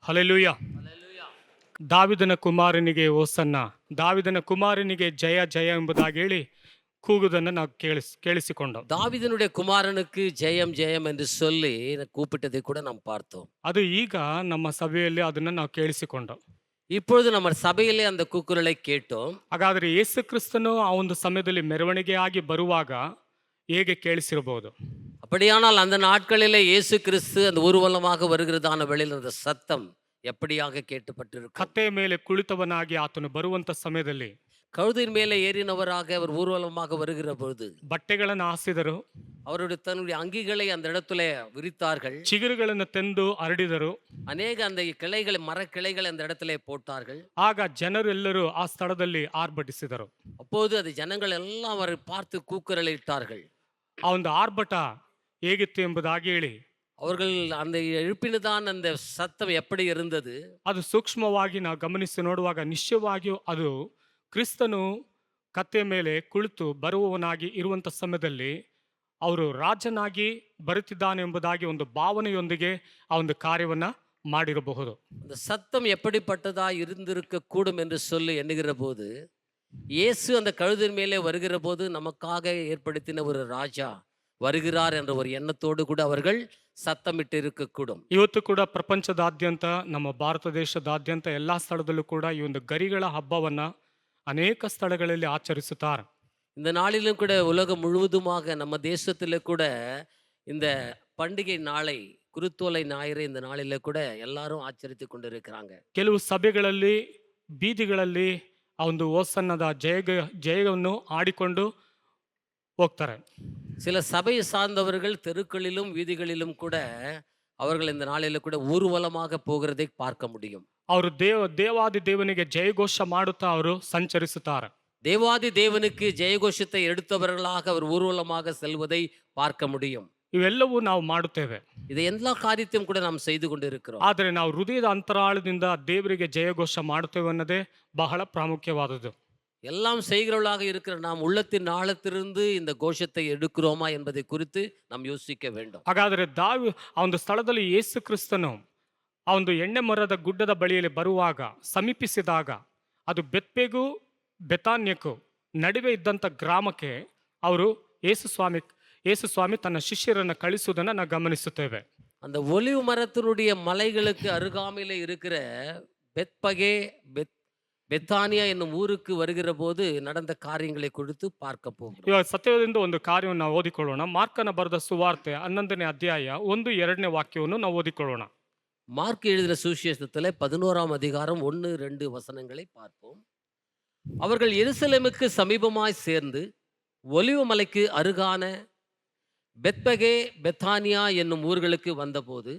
Hallelujah. ದಾವಿದನ ಕುಮಾರನಿಗೆ ಓಸನ್ನ, ದಾವಿದನ ಕುಮಾರನಿಗೆ ಜಯ ಜಯ ಎಂಬುದಾಗಿ ಹೇಳಿ ಕೂಗುವುದನ್ನು ನಾವು ಕೇಳಿಸಿಕೊಂಡು, தாவீதினுடைய குமாரனுக்கு ஜெயம் ஜெயம் என்று சொல்லி கூப்பிட்டதை கூட நாம் பார்த்தோம். ಅದು ಈಗ ನಮ್ಮ ಸಭೆಯಲ್ಲಿ ಅದನ್ನು ನಾವು ಕೇಳಿಸಿಕೊಂಡು, இப்பொழுது நம்ம சபையிலே அந்த கூக்குரலை கேட்டோம். ಹಾಗಾದರೆ ಯೇಸು ಕ್ರಿಸ್ತನು ಆ ಒಂದು ಸಮಯದಲ್ಲಿ ಮೆರವಣಿಗೆಯಾಗಿ ಬರುವಾಗ ಹೇಗೆ ಕೇಳಿಸಿರಬಹುದು? அப்படியானால் அந்த நாட்களிலே இயேசு கிறிஸ்து அந்த ஊர்வலமாக வருகிறதான வேளையில் அந்த சத்தம் எப்படியாக கேட்டுப்பட்டிருக்கும்? ಕತ್ತೆಯ ಮೇಲೆ ಕುಳಿತವನಾಗಿ ಆತನು ಬರುವಂತ ಸಮಯದಲ್ಲಿ கழுதின் மேலே ஏறினவராக அவர் ஊர்வலமாக வருகிற பொழுது ಬಟ್ಟೆಗಳನ್ನು ಹಾಸಿದರು, அவருடைய தன்னுடைய அங்கிகளை அந்த இடத்துல விரித்தார்கள். ಚಿಗುರುಗಳನ್ನು ತೆಂದು ಹರಡಿದರು. அநேக அந்த கிளைகளை மரக்கிளைகளை அந்த இடத்துல போட்டார்கள். ಆಗ ಜನರೆಲ್ಲರೂ ಆ ಸ್ಥಳದಲ್ಲಿ ಆರ್ಭಟಿಸಿದರು. அப்போது அது ஜனங்கள் எல்லாம் அவரை பார்த்து கூக்குரலை இட்டார்கள். ಆ ಒಂದು ಆರ್ಭಟ ಹೇಗಿತ್ತು ಎಂಬುದಾಗಿ ಹೇಳಿ, அவர்கள் அந்த எழுப்பினதான் அந்த சத்தம் எப்படி இருந்தது? ಅದು ಸೂಕ್ಷ್ಮವಾಗಿ ನಾವು ಗಮನಿಸಿ ನೋಡುವಾಗ ನಿಶ್ಚಯವಾಗಿಯೂ ಅದು ಕ್ರಿಸ್ತನು ಕತ್ತೆಯ ಮೇಲೆ ಕುಳಿತು ಬರುವವನಾಗಿ ಇರುವಂಥ ಸಮಯದಲ್ಲಿ ಅವರು ರಾಜನಾಗಿ ಬರುತ್ತಿದ್ದಾನೆ ಎಂಬುದಾಗಿ ಒಂದು ಭಾವನೆಯೊಂದಿಗೆ ಆ ಒಂದು ಕಾರ್ಯವನ್ನು ಮಾಡಿರಬಹುದು. அந்த சத்தம் எப்படிப்பட்டதா இருந்திருக்க கூடும் என்று சொல்லி எண்ணுகிற போது, இயேசு அந்த கழுதின் மேலே வருகிற போது நமக்காக ஏற்படுத்தின ஒரு ராஜா வருகிறார் என்ற ஒரு எண்ணத்தோடு கூட அவர்கள் சத்தமிட்டு இருக்கக்கூடும். ಇವತ್ತು ಕೂಡ ಪ್ರಪಂಚದಾದ್ಯಂತ, ನಮ್ಮ ಭಾರತ ದೇಶದಾದ್ಯಂತ ಎಲ್ಲ ಸ್ಥಳದಲ್ಲೂ ಕೂಡ ಈ ಒಂದು ಗರಿಗಳ ಹಬ್ಬವನ್ನು ಅನೇಕ ಸ್ಥಳಗಳಲ್ಲಿ ಆಚರಿಸುತ್ತಾರೆ. இந்த நாளிலும் கூட உலகம் முழுவதுமாக நம்ம தேசத்தில் கூட இந்த பண்டிகை நாளை, குருத்தோலை ஞாயிறு இந்த நாளில கூட எல்லாரும் ஆச்சரித்து கொண்டிருக்கிறாங்க. ಕೆಲವು ಸಭೆಗಳಲ್ಲಿ, ಬೀದಿಗಳಲ್ಲಿ ಆ ಒಂದು ಓಸನ್ನದ ಜಯವನ್ನು ಆಡಿಕೊಂಡು ಹೋಗ್ತಾರೆ. சில சபை சார்ந்தவர்கள் தெருக்களிலும் வீதிகளிலும் கூட அவர்கள் இந்த நாளில கூட ஊர்வலமாக போகிறதை பார்க்க முடியும். ಅವರು ದೇವಾದಿ ದೇವನಿಗೆ ಜಯಘೋಷ ಮಾಡುತ್ತಾ ಅವರು ಸಂಚರಿಸುತ್ತಾರೆ. தேவாதி தேவனுக்கு ஜெயகோஷத்தை எடுத்தவர்களாக அவர் ஊர்வலமாக செல்வதை பார்க்க முடியும். ಇವೆಲ್ಲವೂ ನಾವು ಮಾಡುತ್ತೇವೆ. இதை எல்லா காரியத்தையும் கூட நாம் செய்து கொண்டிருக்கிறோம். ಆದರೆ ನಾವು ಹೃದಯದ ಅಂತರಾಳದಿಂದ ದೇವರಿಗೆ ಜಯಘೋಷ ಮಾಡುತ್ತೇವೆ ಅನ್ನೋದೇ ಬಹಳ ಪ್ರಾಮುಖ್ಯವಾದದ್ದು. எல்லாம் செய்கிறவர்களாக இருக்கிற நாம் உள்ளத்தின் ஆழத்திலிருந்து இந்த கோஷத்தை எடுக்கிறோமா என்பதை குறித்து நாம் யோசிக்க வேண்டும். ಹಾಗಾದರೆ ಆ ಒಂದು ಸ್ಥಳದಲ್ಲಿ ಯೇಸು ಕ್ರಿಸ್ತನು ಆ ಒಂದು ಎಣ್ಣೆ ಮರದ ಗುಡ್ಡದ ಬಳಿಯಲ್ಲಿ ಬರುವಾಗ, ಸಮೀಪಿಸಿದಾಗ, ಅದು ಬೆತ್ಪೆಗೂ ಬೆತಾನ್ಯಕ್ಕೂ ನಡುವೆ ಇದ್ದಂಥ ಗ್ರಾಮಕ್ಕೆ ಅವರು ಯೇಸು ಸ್ವಾಮಿ ತನ್ನ ಶಿಷ್ಯರನ್ನು ಕಳಿಸುವುದನ್ನು ನಾವು ಗಮನಿಸುತ್ತೇವೆ. அந்த ஒலிவு மரத்தினுடைய மலைகளுக்கு அருகாமையில் இருக்கிற பெத்பகே பெத்தானியா என்னும் ஊருக்கு வருகிற போது நடந்த காரியங்களை குறித்து பார்க்க போகிறோம். ಇವಾಗ ಸತ್ಯದಿಂದ ಒಂದು ಕಾರ್ಯವನ್ನು ನಾವು ಓದಿಕೊಳ್ಳೋಣ. ಮಾರ್ಕನ ಬರೆದ ಸುವಾರ್ತೆ 11ನೇ ಅಧ್ಯಾಯ 1-2 ವಾಕ್ಯವನ್ನು ನಾವು ಓದಿಕೊಳ್ಳೋಣ. மார்க் எழுதின சுவிசேஷத்தில் 11ஆம் அதிகாரம் 1-2 வசனங்களை பார்ப்போம். அவர்கள் எருசலேமுக்கு சமீபமாய் சேர்ந்து ஒலிவ மலைக்கு அருகான பெத்பகே பெத்தானியா என்னும் ஊர்களுக்கு வந்தபோது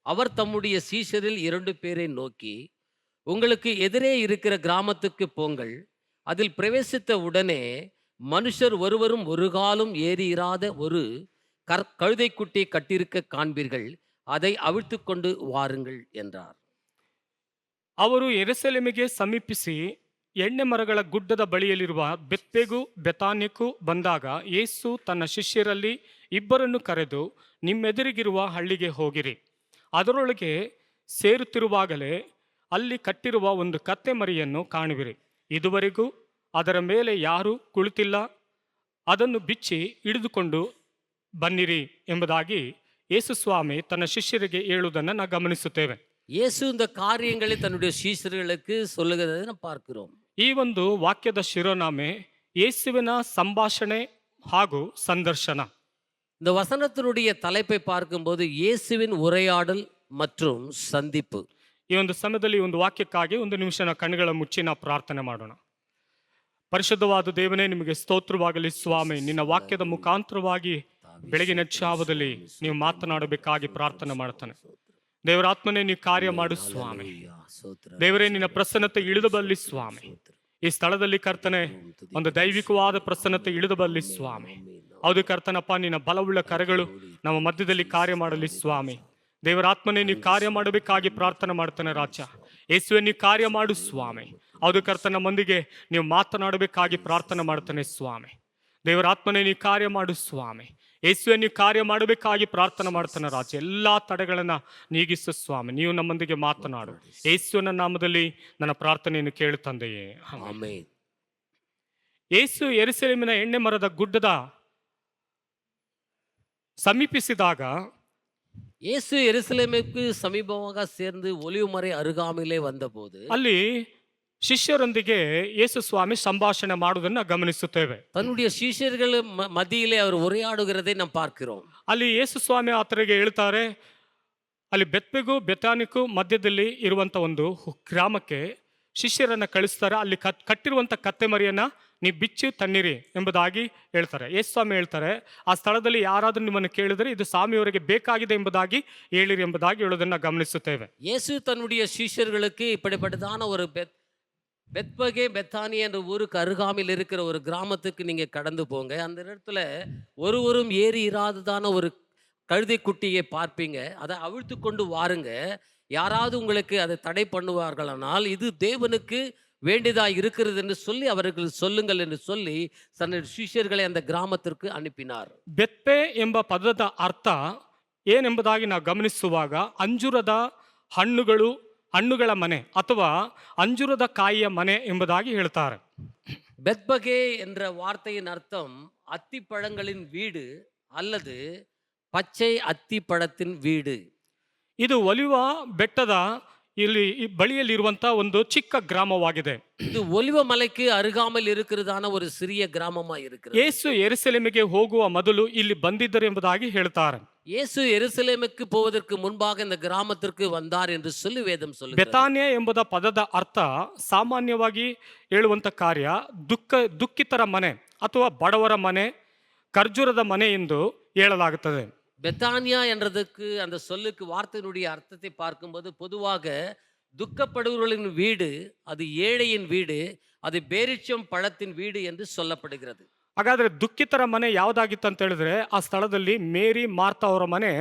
அவர் தம்முடைய சீஷரில் 2 பேரை நோக்கி, உங்களுக்கு எதிரே இருக்கிற கிராமத்துக்கு போங்கள், அதில் பிரவேசித்த உடனே மனுஷர் ஒருவரும் ஒரு காலும் ஏறியிராத ஒரு கழுதைக்குட்டி கட்டியிருக்க காண்பீர்கள், அதை அவிழ்த்து கொண்டு வாருங்கள் என்றார். ಅವರು ಯೆರೂಸಲೇಮಿಗೆ ಸಮೀಪಿಸಿ ಎಣ್ಣೆ ಮರಗಳ ಗುಡ್ಡದ ಬಳಿಯಲ್ಲಿರುವ ಬೆತ್ಪೆಗೂ ಬೆತಾನ್ಯಕ್ಕೂ ಬಂದಾಗ ಯೇಸು ತನ್ನ ಶಿಷ್ಯರಲ್ಲಿ 2 ಕರೆದು, ನಿಮ್ಮೆದುರಿಗಿರುವ ಹಳ್ಳಿಗೆ ಹೋಗಿರಿ. ಅದರೊಳಗೆ ಸೇರುತ್ತಿರುವಾಗಲೇ ಅಲ್ಲಿ ಕಟ್ಟಿರುವ ಒಂದು ಕತ್ತೆ ಮರಿಯನ್ನು ಕಾಣುವಿರಿ. ಇದುವರೆಗೂ ಅದರ ಮೇಲೆ ಯಾರೂ ಕುಳಿತಿಲ್ಲ. ಅದನ್ನು ಬಿಚ್ಚಿ ಹಿಡಿದುಕೊಂಡು ಬನ್ನಿರಿ ಎಂಬುದಾಗಿ ಯೇಸು ಸ್ವಾಮಿ ತನ್ನ ಶಿಷ್ಯರಿಗೆ ಹೇಳುವುದನ್ನು ನಾವು ಗಮನಿಸುತ್ತೇವೆ. இயேசு இந்த காரியங்களை தன்னுடைய சீஷர்களுக்கு சொல்லுகிறதை நாம் பார்க்கிறோம். ಈ ಒಂದು ವಾಕ್ಯದ ಶಿರೋನಾಮೆ ಯೇಸುವಿನ ಸಂಭಾಷಣೆ ಹಾಗೂ ಸಂದರ್ಶನ. இந்த வசனத்தினுடைய தலைப்பை பார்க்கும்போது இயேசுவின் உரையாடல் மற்றும் சந்திப்பு. ಈ ಒಂದು ಸಮಯದಲ್ಲಿ ಒಂದು ವಾಕ್ಯಕ್ಕಾಗಿ ಒಂದು ನಿಮಿಷ ನಾವು ಕಣ್ಣುಗಳ ಮುಚ್ಚಿ ನಾವು ಪ್ರಾರ್ಥನೆ ಮಾಡೋಣ. ಪರಿಶುದ್ಧವಾದ ದೇವನೇ, ನಿಮಗೆ ಸ್ತೋತ್ರವಾಗಲಿ ಸ್ವಾಮಿ. ನಿನ್ನ ವಾಕ್ಯದ ಮುಖಾಂತರವಾಗಿ ಬೆಳಗಿನ ಛಾವದಲ್ಲಿ ನೀವು ಮಾತನಾಡಬೇಕಾಗಿ ಪ್ರಾರ್ಥನೆ ಮಾಡ್ತಾನೆ. ದೇವರಾತ್ಮನೇ, ನೀವು ಕಾರ್ಯ ಮಾಡು ಸ್ವಾಮಿ. ದೇವರೇ, ನಿನ್ನ ಪ್ರಸನ್ನತೆ ಇಳಿದು ಬರಲಿ ಸ್ವಾಮಿ. ಈ ಸ್ಥಳದಲ್ಲಿ ಕರ್ತನೆ ಒಂದು ದೈವಿಕವಾದ ಪ್ರಸನ್ನತೆ ಇಳಿದು ಬರಲಿ ಸ್ವಾಮಿ. ಹೌದು ಕರ್ತನಪ್ಪ, ನಿನ್ನ ಬಲವುಳ್ಳ ಕರೆಗಳು ನಮ್ಮ ಮಧ್ಯದಲ್ಲಿ ಕಾರ್ಯ ಮಾಡಲಿ ಸ್ವಾಮಿ. ದೇವರಾತ್ಮನೇ, ನೀವು ಕಾರ್ಯ ಮಾಡಬೇಕಾಗಿ ಪ್ರಾರ್ಥನೆ ಮಾಡ್ತಾನೆ ರಾಜ. ಯೇಸುವೆ, ನೀವು ಕಾರ್ಯ ಮಾಡು ಸ್ವಾಮಿ. ಹೌದು ಕರ್ತನ ಮಂದಿಗೆ ನೀವು ಮಾತನಾಡಬೇಕಾಗಿ ಪ್ರಾರ್ಥನೆ ಮಾಡ್ತಾನೆ ಸ್ವಾಮಿ. ದೇವರಾತ್ಮನೇ, ನೀವು ಕಾರ್ಯ ಮಾಡು ಸ್ವಾಮಿ. ಯೇಸುವೆ ನೀವು ಕಾರ್ಯ ಮಾಡಬೇಕಾಗಿ ಪ್ರಾರ್ಥನೆ ಮಾಡ್ತಾನೆ ರಾಜ. ಎಲ್ಲ ತಡೆಗಳನ್ನ ನೀಗಿಸು ಸ್ವಾಮಿ. ನೀವು ನಮ್ಮೊಂದಿಗೆ ಮಾತನಾಡು. ಯೇಸುವಿನ ನಾಮದಲ್ಲಿ ನನ್ನ ಪ್ರಾರ್ಥನೆಯನ್ನು ಕೇಳು ತಂದೆಯೇ, ಆಮೆನ್. ಆಮೆನ್. ಯೇಸು ಯೆರೂಸಲೇಮಿನ ಎಣ್ಣೆ ಮರದ ಗುಡ್ಡದ ಸಮೀಪಿಸಿದಾಗ இயேசு எருசலேமுக்கு சமீபமாக சேர்ந்து ஒலிவமலை அருகாமையிலே வந்தபோது ಅಲ್ಲಿ ಶಿಷ್ಯರೊಂದಿಗೆ ಯೇಸು ಸ್ವಾಮಿ ಸಂಭಾಷಣೆ ಮಾಡುವುದನ್ನು ಗಮನಿಸುತ್ತೇವೆ. தன்னுடைய சீஷர்கள் மத்தியிலே அவர் உரையாடுகிறதை நாம் பார்க்கிறோம். ಅಲ್ಲಿ ಯೇಸು ಸ್ವಾಮಿ ಆತರಿಗೆ ಹೇಳ್ತಾರೆ, ಅಲ್ಲಿ ಬೆತ್ಬೆಗೂ ಬೆತಾನಿಗೂ ಮಧ್ಯದಲ್ಲಿ ಇರುವಂತ ಒಂದು ಗ್ರಾಮಕ್ಕೆ ಶಿಷ್ಯರನ್ನ ಕಳಿಸ್ತಾರೆ. ಅಲ್ಲಿ ಕಟ್ಟಿರುವಂತ ಕತ್ತೆ ಮರಿಯನ್ನ ನೀವು ಬಿಚ್ಚಿ ತನ್ನಿರಿ ಎಂಬುದಾಗಿ ಹೇಳ್ತಾರೆ. ಯೇಸು ಸ್ವಾಮಿ ಹೇಳ್ತಾರೆ, ಆ ಸ್ಥಳದಲ್ಲಿ ಯಾರಾದ್ರೂ ನಿಮ್ಮನ್ನು ಕೇಳಿದರೆ ಇದು ಸ್ವಾಮಿಯವರಿಗೆ ಬೇಕಾಗಿದೆ ಎಂಬುದಾಗಿ ಹೇಳಿರಿ ಎಂಬುದಾಗಿ ಹೇಳೋದನ್ನ ಗಮನಿಸುತ್ತೇವೆ. இயேசு தன்னுடைய சீஷர்களுக்கு இப்படிப்பட்டதான ஒரு பெத்பகே பெத்தானி என்ற ஊருக்கு அருகாமையில் இருக்கிற ஒரு கிராமத்துக்கு நீங்க கடந்து போங்க. அந்த இடத்துல ஒருவரும் ஏறி இராததான ஒரு கழுதை குட்டியை பார்ப்பீங்க. அதை அவிழ்த்து கொண்டு வாருங்க. யாராவது உங்களுக்கு அதை தடை பண்ணுவார்களானால் இது தேவனுக்கு வேண்டியதா இருக்கிறது என்று சொல்லி அவர்கள் சொல்லுங்கள் என்று சொல்லி தன்னுடைய ಶಿಷ್ಯர்களை அந்த கிராமத்திற்கு அனுப்பினார். ಬೆತ್ಪೆ ಎಂಬ ಪದದ ಅರ್ಥ ಏನೆಂಬುದಾಗಿ ನಾವು ಗಮನಿಸುವಾಗ ಅಂಜೂರದ ಹಣ್ಣುಗಳ ಮನೆ ಅಥವಾ ಅಂಜೂರದ ಕಾಯಿಯ ಮನೆ ಎಂಬುದಾಗಿ ಹೇಳ್ತಾರೆ. பெத்பகே என்ற வார்த்தையின் அர்த்தம் அத்திப்பழங்களின் வீடு அல்லது பச்சை அத்திப்பழத்தின் வீடு. ಇದು ಒಲಿವ ಬೆಟ್ಟದ ಇಲ್ಲಿ ಬಳಿಯಲ್ಲಿರುವಂತಹ ಒಂದು ಚಿಕ್ಕ ಗ್ರಾಮವಾಗಿದೆ. இது ஒலிவ மலைக்கு அருகாமையில் இருக்கிறதான ஒரு சிறிய கிராமமா இருக்கிறது. ಯೇಸು ಯೆರೂಸಲೇಮಿಗೆ ಹೋಗುವ ಮೊದಲು ಇಲ್ಲಿ ಬಂದಿದ್ದರು ಎಂಬುದಾಗಿ ಹೇಳ್ತಾರೆ. இயேசு எருசலேமுக்கு போவதற்கு முன்பாக இந்த கிராமத்திற்கு வந்தார் என்று சொல்லி வேதம் சொல்லுகிறது. ಬೆತಾನ್ಯ ಎಂಬುದ ಪದದ ಅರ್ಥ ಸಾಮಾನ್ಯವಾಗಿ ಹೇಳುವಂತ ಕಾರ್ಯ ದುಃಖಿತರ ಮನೆ ಅಥವಾ ಬಡವರ ಮನೆ, ಖರ್ಜೂರದ ಮನೆ ಎಂದು ಹೇಳಲಾಗುತ್ತದೆ. பெத்தானியா என்றதுக்கு அந்த சொல்லுக்கு வார்த்தையினுடைய அர்த்தத்தை பார்க்கும்போது பொதுவாக துக்கப்படுபவர்களின் வீடு, அது ஏழையின் வீடு, அது பேரிச்சம் பழத்தின் வீடு என்று சொல்லப்படுகிறது. ಹಾಗಾದ್ರೆ ದುಃಖಿತರ ಮನೆ ಯಾವ್ದಾಗಿತ್ತು ಅಂತ ಹೇಳಿದ್ರೆ ಆ ಸ್ಥಳದಲ್ಲಿ ಮೇರಿ ಮಾರ್ತಾ ಅವರ ಮನೆ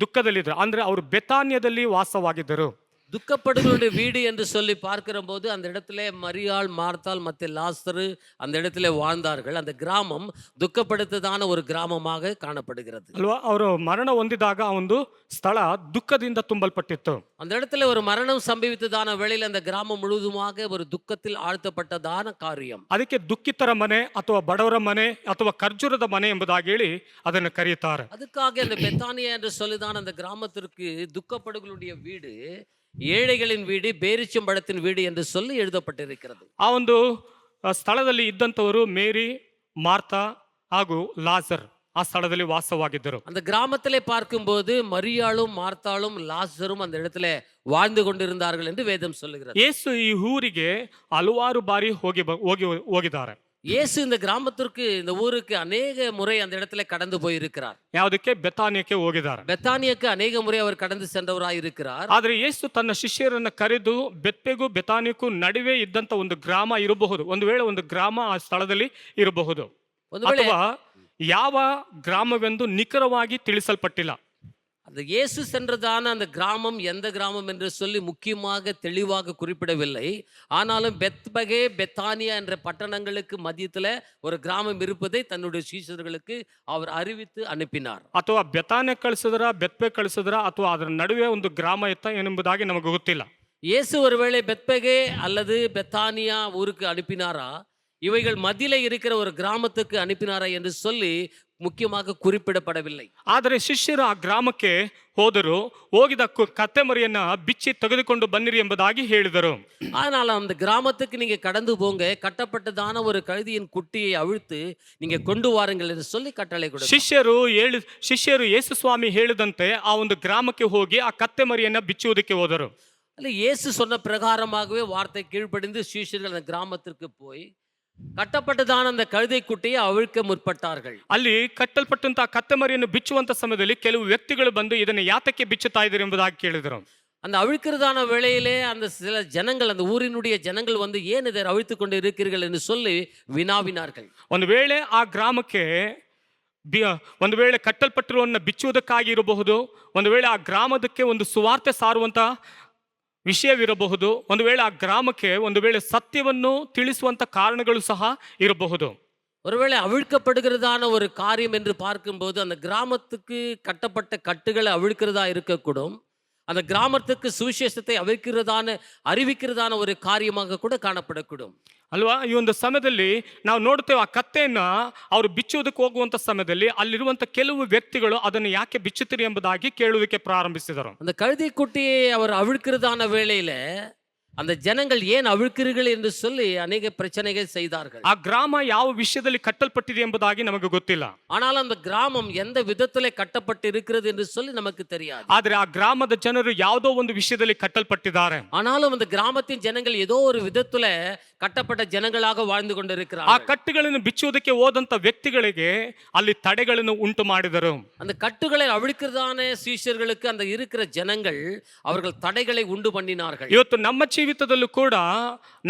ದುಃಖದಲ್ಲಿದ್ರು. ಅಂದ್ರೆ ಅವರು ಬೆತಾನ್ಯದಲ್ಲಿ ವಾಸವಾಗಿದ್ದರು. துக்கப்படுகளுடைய வீடு என்று சொல்லி பார்க்கிற போது அந்த இடத்துல மரியாள், மார்த்தாள் ಮತ್ತು லாசரு அந்த இடத்துல வாழ்ந்தார்கள். அந்த கிராமம் துக்கப்படுத்ததான ஒரு கிராமமாக காணப்படுகிறது ಅಲ್ವಾ. ಅವರು ಮರಣ ಹೊಂದಿದಾಗ ಆ ಒಂದು ಸ್ಥಳ ದುಃಖದಿಂದ ತುಂಬಲ್ಪಟ್ಟಿತ್ತು. அந்த இடத்துல ஒரு மரணம் சம்பவித்ததான வேளையில் அந்த கிராமம் முழுவதுமாக ஒரு துக்கத்தில் ஆழ்த்தப்பட்டதான காரியம். ಅದಕ್ಕೆ ದುಃಖಿತರ ಮನೆ ಅಥವಾ ಬಡವರ ಮನೆ ಅಥವಾ ಖರ್ಜೂರದ ಮನೆ ಎಂಬುದಾಗಿ ಹೇಳಿ ಅದನ್ನು ಕರೆಯುತ್ತಾರೆ. அதுக்காக அந்த பெத்தானியா என்று சொல்லிதான் அந்த கிராமத்திற்கு துக்கப்படுகளுடைய வீடு, ஏழைகளின் வீடு, பேரிச்சம்பழத்தின் வீடு என்று சொல்லி எழுதப்பட்டிருக்கிறது. ಆ ಒಂದು ಸ್ಥಳದಲ್ಲಿ ಇದ್ದಂಥವರು ಮೇರಿ, ಮಾರ್ತಾ ಹಾಗೂ ಲಾಜರ್ ಆ ಸ್ಥಳದಲ್ಲಿ ವಾಸವಾಗಿದ್ದರು. அந்த கிராமத்திலே பார்க்கும்போது மரியாளும் மார்த்தாளும் லாசரும் அந்த இடத்துல வாழ்ந்து கொண்டிருந்தார்கள் என்று வேதம் சொல்லுகிறது. ಯೇಸು ಈ ಊರಿಗೆ ಹಲವಾರು ಬಾರಿ ಹೋಗಿದ್ದಾರೆ. இயேசு இந்த கிராமத்திற்கு, இந்த ஊருக்கு அநேக முறை அந்த இடத்துல கடந்து போயிருக்கிறார். ಯಾವುದಕ್ಕೆ? ಬೆತಾನ್ಯಕ್ಕೆ ಹೋಗಿದ್ದಾರೆ. பெத்தானியாக்கு அநேக முறை அவர் கடந்து சென்றவராய் இருக்கிறார். ಆದ್ರೆ ಯೇಸು ತನ್ನ ಶಿಷ್ಯರನ್ನ ಕರೆದು ಬೆತ್ಪೆಗೂ ಬೆತಾನ್ಯಕ್ಕೂ ನಡುವೆ ಇದ್ದಂತ ಒಂದು ಗ್ರಾಮ ಇರಬಹುದು. ಒಂದು ವೇಳೆ ಒಂದು ಗ್ರಾಮ ಆ ಸ್ಥಳದಲ್ಲಿ ಇರಬಹುದು, ಅಥವಾ ಯಾವ ಗ್ರಾಮವೆಂದು ನಿಖರವಾಗಿ ತಿಳಿಸಲ್ಪಟ್ಟಿಲ್ಲ. அந்த இயேசு சென்றதான அந்த கிராமம் எந்த கிராமம் என்று சொல்லி முக்கியமாக தெளிவாக குறிப்பிடவில்லை. ஆனாலும் பெத்பகே, பெத்தானியா என்ற பட்டணங்களுக்கு மத்தியத்தில் ஒரு கிராமம் இருப்பதை தன்னுடைய சீஷர்களுக்கு அவர் அறிவித்து அனுப்பினார். ಅಥವಾ ಬೆತಾನ್ಯ ಕಳಿಸಿದ್ರ, ಬೆತ್ಪೆ ಕಳಿಸಿದ್ರ, ಅಥವಾ ಅದರ ನಡುವೆ ಒಂದು ಗ್ರಾಮ ಇತ್ತ ಎಂಬುದಾಗಿ ನಮಗೆ ಗೊತ್ತಿಲ್ಲ. இயேசு ஒருவேளை பெத்பகே அல்லது பெத்தானியா ஊருக்கு அனுப்பினாரா, இவைகள் மத்தியில இருக்கிற ஒரு கிராமத்துக்கு அனுப்பினாரா என்று சொல்லி ಮುಖ್ಯವಾಗಿ குறிப்பிடப்படவில்லை. ಆದರೆ ಶಿಷ್ಯರು ಆ ಗ್ರಾಮಕ್ಕೆ ಹೋದರು. ಹೋಗಿದ ಕತ್ತೆ ಮರಿಯನ್ನ ಬಿಚ್ಚಿ ತೆಗೆದುಕೊಂಡು ಬನ್ನಿರಿ ಎಂಬುದಾಗಿ ಹೇಳಿದರು. ஆனால் அந்த கிராமத்துக்கு நீங்க கடந்து போங்க, கட்டப்பட்டதான ஒரு கழுதையின் குட்டியை அவிழ்த்து நீங்க கொண்டு வாருங்கள் என்று சொல்லி கட்டளை கொடுத்தார். ಶಿಷ್ಯರು ಯೇಸು ಸ್ವಾಮಿ ಹೇಳಿದಂತೆ ಆ ಒಂದು ಗ್ರಾಮಕ್ಕೆ ಹೋಗಿ ಆ ಕತ್ತೆ ಮರಿಯನ್ನ ಬಿಚ್ಚುವುದಕ್ಕೆ ಹೋದರು. ಅಲ್ಲಿ ಯೇಸು சொன்ன பிரகாரமாகவே வார்த்தை கீழ்ப்படிந்து சீஷர்கள் அந்த கிராமத்திற்கு போய் ಕಟ್ಟಪಟ್ಟದಾನ அந்த ಕழுதை ಕುಟ್ಟಿயை ಅವಿழ்ಕ ಮುற்பಟ್ಟಾர்கள். ಅಲ್ಲಿ ಕಟ್ಟಲ್ಪಟ್ಟಂತಹ ಕತ್ತೆ ಮರಿಯನ್ನು ಬಿಚ್ಚುವಂತ ಸಮಯದಲ್ಲಿ ಕೆಲವು ವ್ಯಕ್ತಿಗಳು ಬಂದು ಇದನ್ನು ಯಾತಕ್ಕೆ ಬಿಚ್ಚುತ್ತಾ ಇದ್ದೀರಿ ಎಂಬುದಾಗಿ ಕೇಳಿದರು. அந்த அவிழ்க்கிறதான வேளையிலே அந்த சில ஜனங்கள், அந்த ஊரினுடைய ஜனங்கள் வந்து ஏன் இதை அவிழ்த்து கொண்டு இருக்கிறீர்கள் என்று சொல்லி வினாவினார்கள். ಒಂದು ವೇಳೆ ಆ ಗ್ರಾಮಕ್ಕೆ ಒಂದು ವೇಳೆ ಕಟ್ಟಲ್ಪಟ್ಟಿರುವನ್ನ ಬಿಚ್ಚುವುದಕ್ಕಾಗಿ ಇರಬಹುದು, ಒಂದು ವೇಳೆ ಆ ಗ್ರಾಮದಕ್ಕೆ ಒಂದು ಸುವಾರ್ತೆ ಸಾರುವಂತ ವಿಷಯವಿರಬಹುದು, ಒಂದು ವೇಳೆ ಆ ಗ್ರಾಮಕ್ಕೆ ಒಂದು ವೇಳೆ ಸತ್ಯವನ್ನು ತಿಳಿಸುವಂತ ಕಾರಣಗಳು ಸಹ ಇರಬಹುದು. ஒருவேளை அவிழ்க்கப்படுகிறதான ஒரு காரியம் என்று பார்க்கும்போது அந்த கிராமத்துக்கு கட்டப்பட்ட கட்டுகளை அவிழ்க்கிறதா இருக்கக்கூடும். அந்த கிராமத்துக்கு சுவிசேஷத்தை அறிவிக்கிறதான ஒரு காரியமாக ಕೂಡ ಕಾಣப்படக்கூடும். ಅಲ್ವಾ? ಈ ಒಂದು ಸಮಯದಲ್ಲಿ ನಾವು ನೋಡ್ತೇವೆ, ಆ ಕತ್ತೆಯನ್ನ ಅವರು ಬಿಚ್ಚುವುದಕ್ಕೆ ಹೋಗುವಂತ ಸಮಯದಲ್ಲಿ ಅಲ್ಲಿರುವಂತ ಕೆಲವು ವ್ಯಕ್ತಿಗಳು ಅದನ್ನು ಯಾಕೆ ಬಿಚ್ಚುತ್ತೀರಿ ಎಂಬುದಾಗಿ ಕೇಳುವುದಕ್ಕೆ ಪ್ರಾರಂಭಿಸಿದರು. அந்த கழுதை குட்டியை அவர் அவிழ்க்கிறதான வேளையில அந்த ஜனங்கள் ஏன் அவிழ்க்கிறீர்கள் என்று சொல்லி அநேக பிரச்சனைகள் செய்தார்கள். ಆ ಗ್ರಾಮ ಯಾವ ವಿಷಯದಲ್ಲಿ ಕಟ್ಟಲ್ಪಟ್ಟಿದೆ ಎಂಬುದಾಗಿ ನಮಗೆ ಗೊತ್ತಿಲ್ಲ. ஆனால் அந்த கிராமம் எந்த விதத்திலே கட்டப்பட்டு இருக்கிறது என்று சொல்லி நமக்கு தெரியாது. ಆದ್ರೆ ಆ ಗ್ರಾಮದ ಜನರು ಯಾವುದೋ ಒಂದು ವಿಷಯದಲ್ಲಿ ಕಟ್ಟಲ್ಪಟ್ಟಿದ್ದಾರೆ. ஆனாலும் அந்த கிராமத்தின் ஜனங்கள் ஏதோ ஒரு விதத்துல கட்டப்பட்ட ஜனங்களாக வாழ்ந்து ಆ கொண்டிருக்கிறார்கள். ಕಟ್ಟುಗಳನ್ನು ಬಿಚ್ಚುವುದಕ್ಕೆ ಹೋದಂತ ವ್ಯಕ್ತಿಗಳಿಗೆ ಅಲ್ಲಿ ತಡೆಗಳನ್ನು ಉಂಟು ಮಾಡಿದರು. அந்த கட்டுகளை அவிழ்க்கிறதான சீஷர்களுக்கு அந்த இருக்கிற ஜனங்கள் அவர்கள் தடைகளை உண்டு பண்ணினார்கள். ಇವತ್ತು ನಮ್ಮ ಜೀವಿತದಲ್ಲೂ ಕೂಡ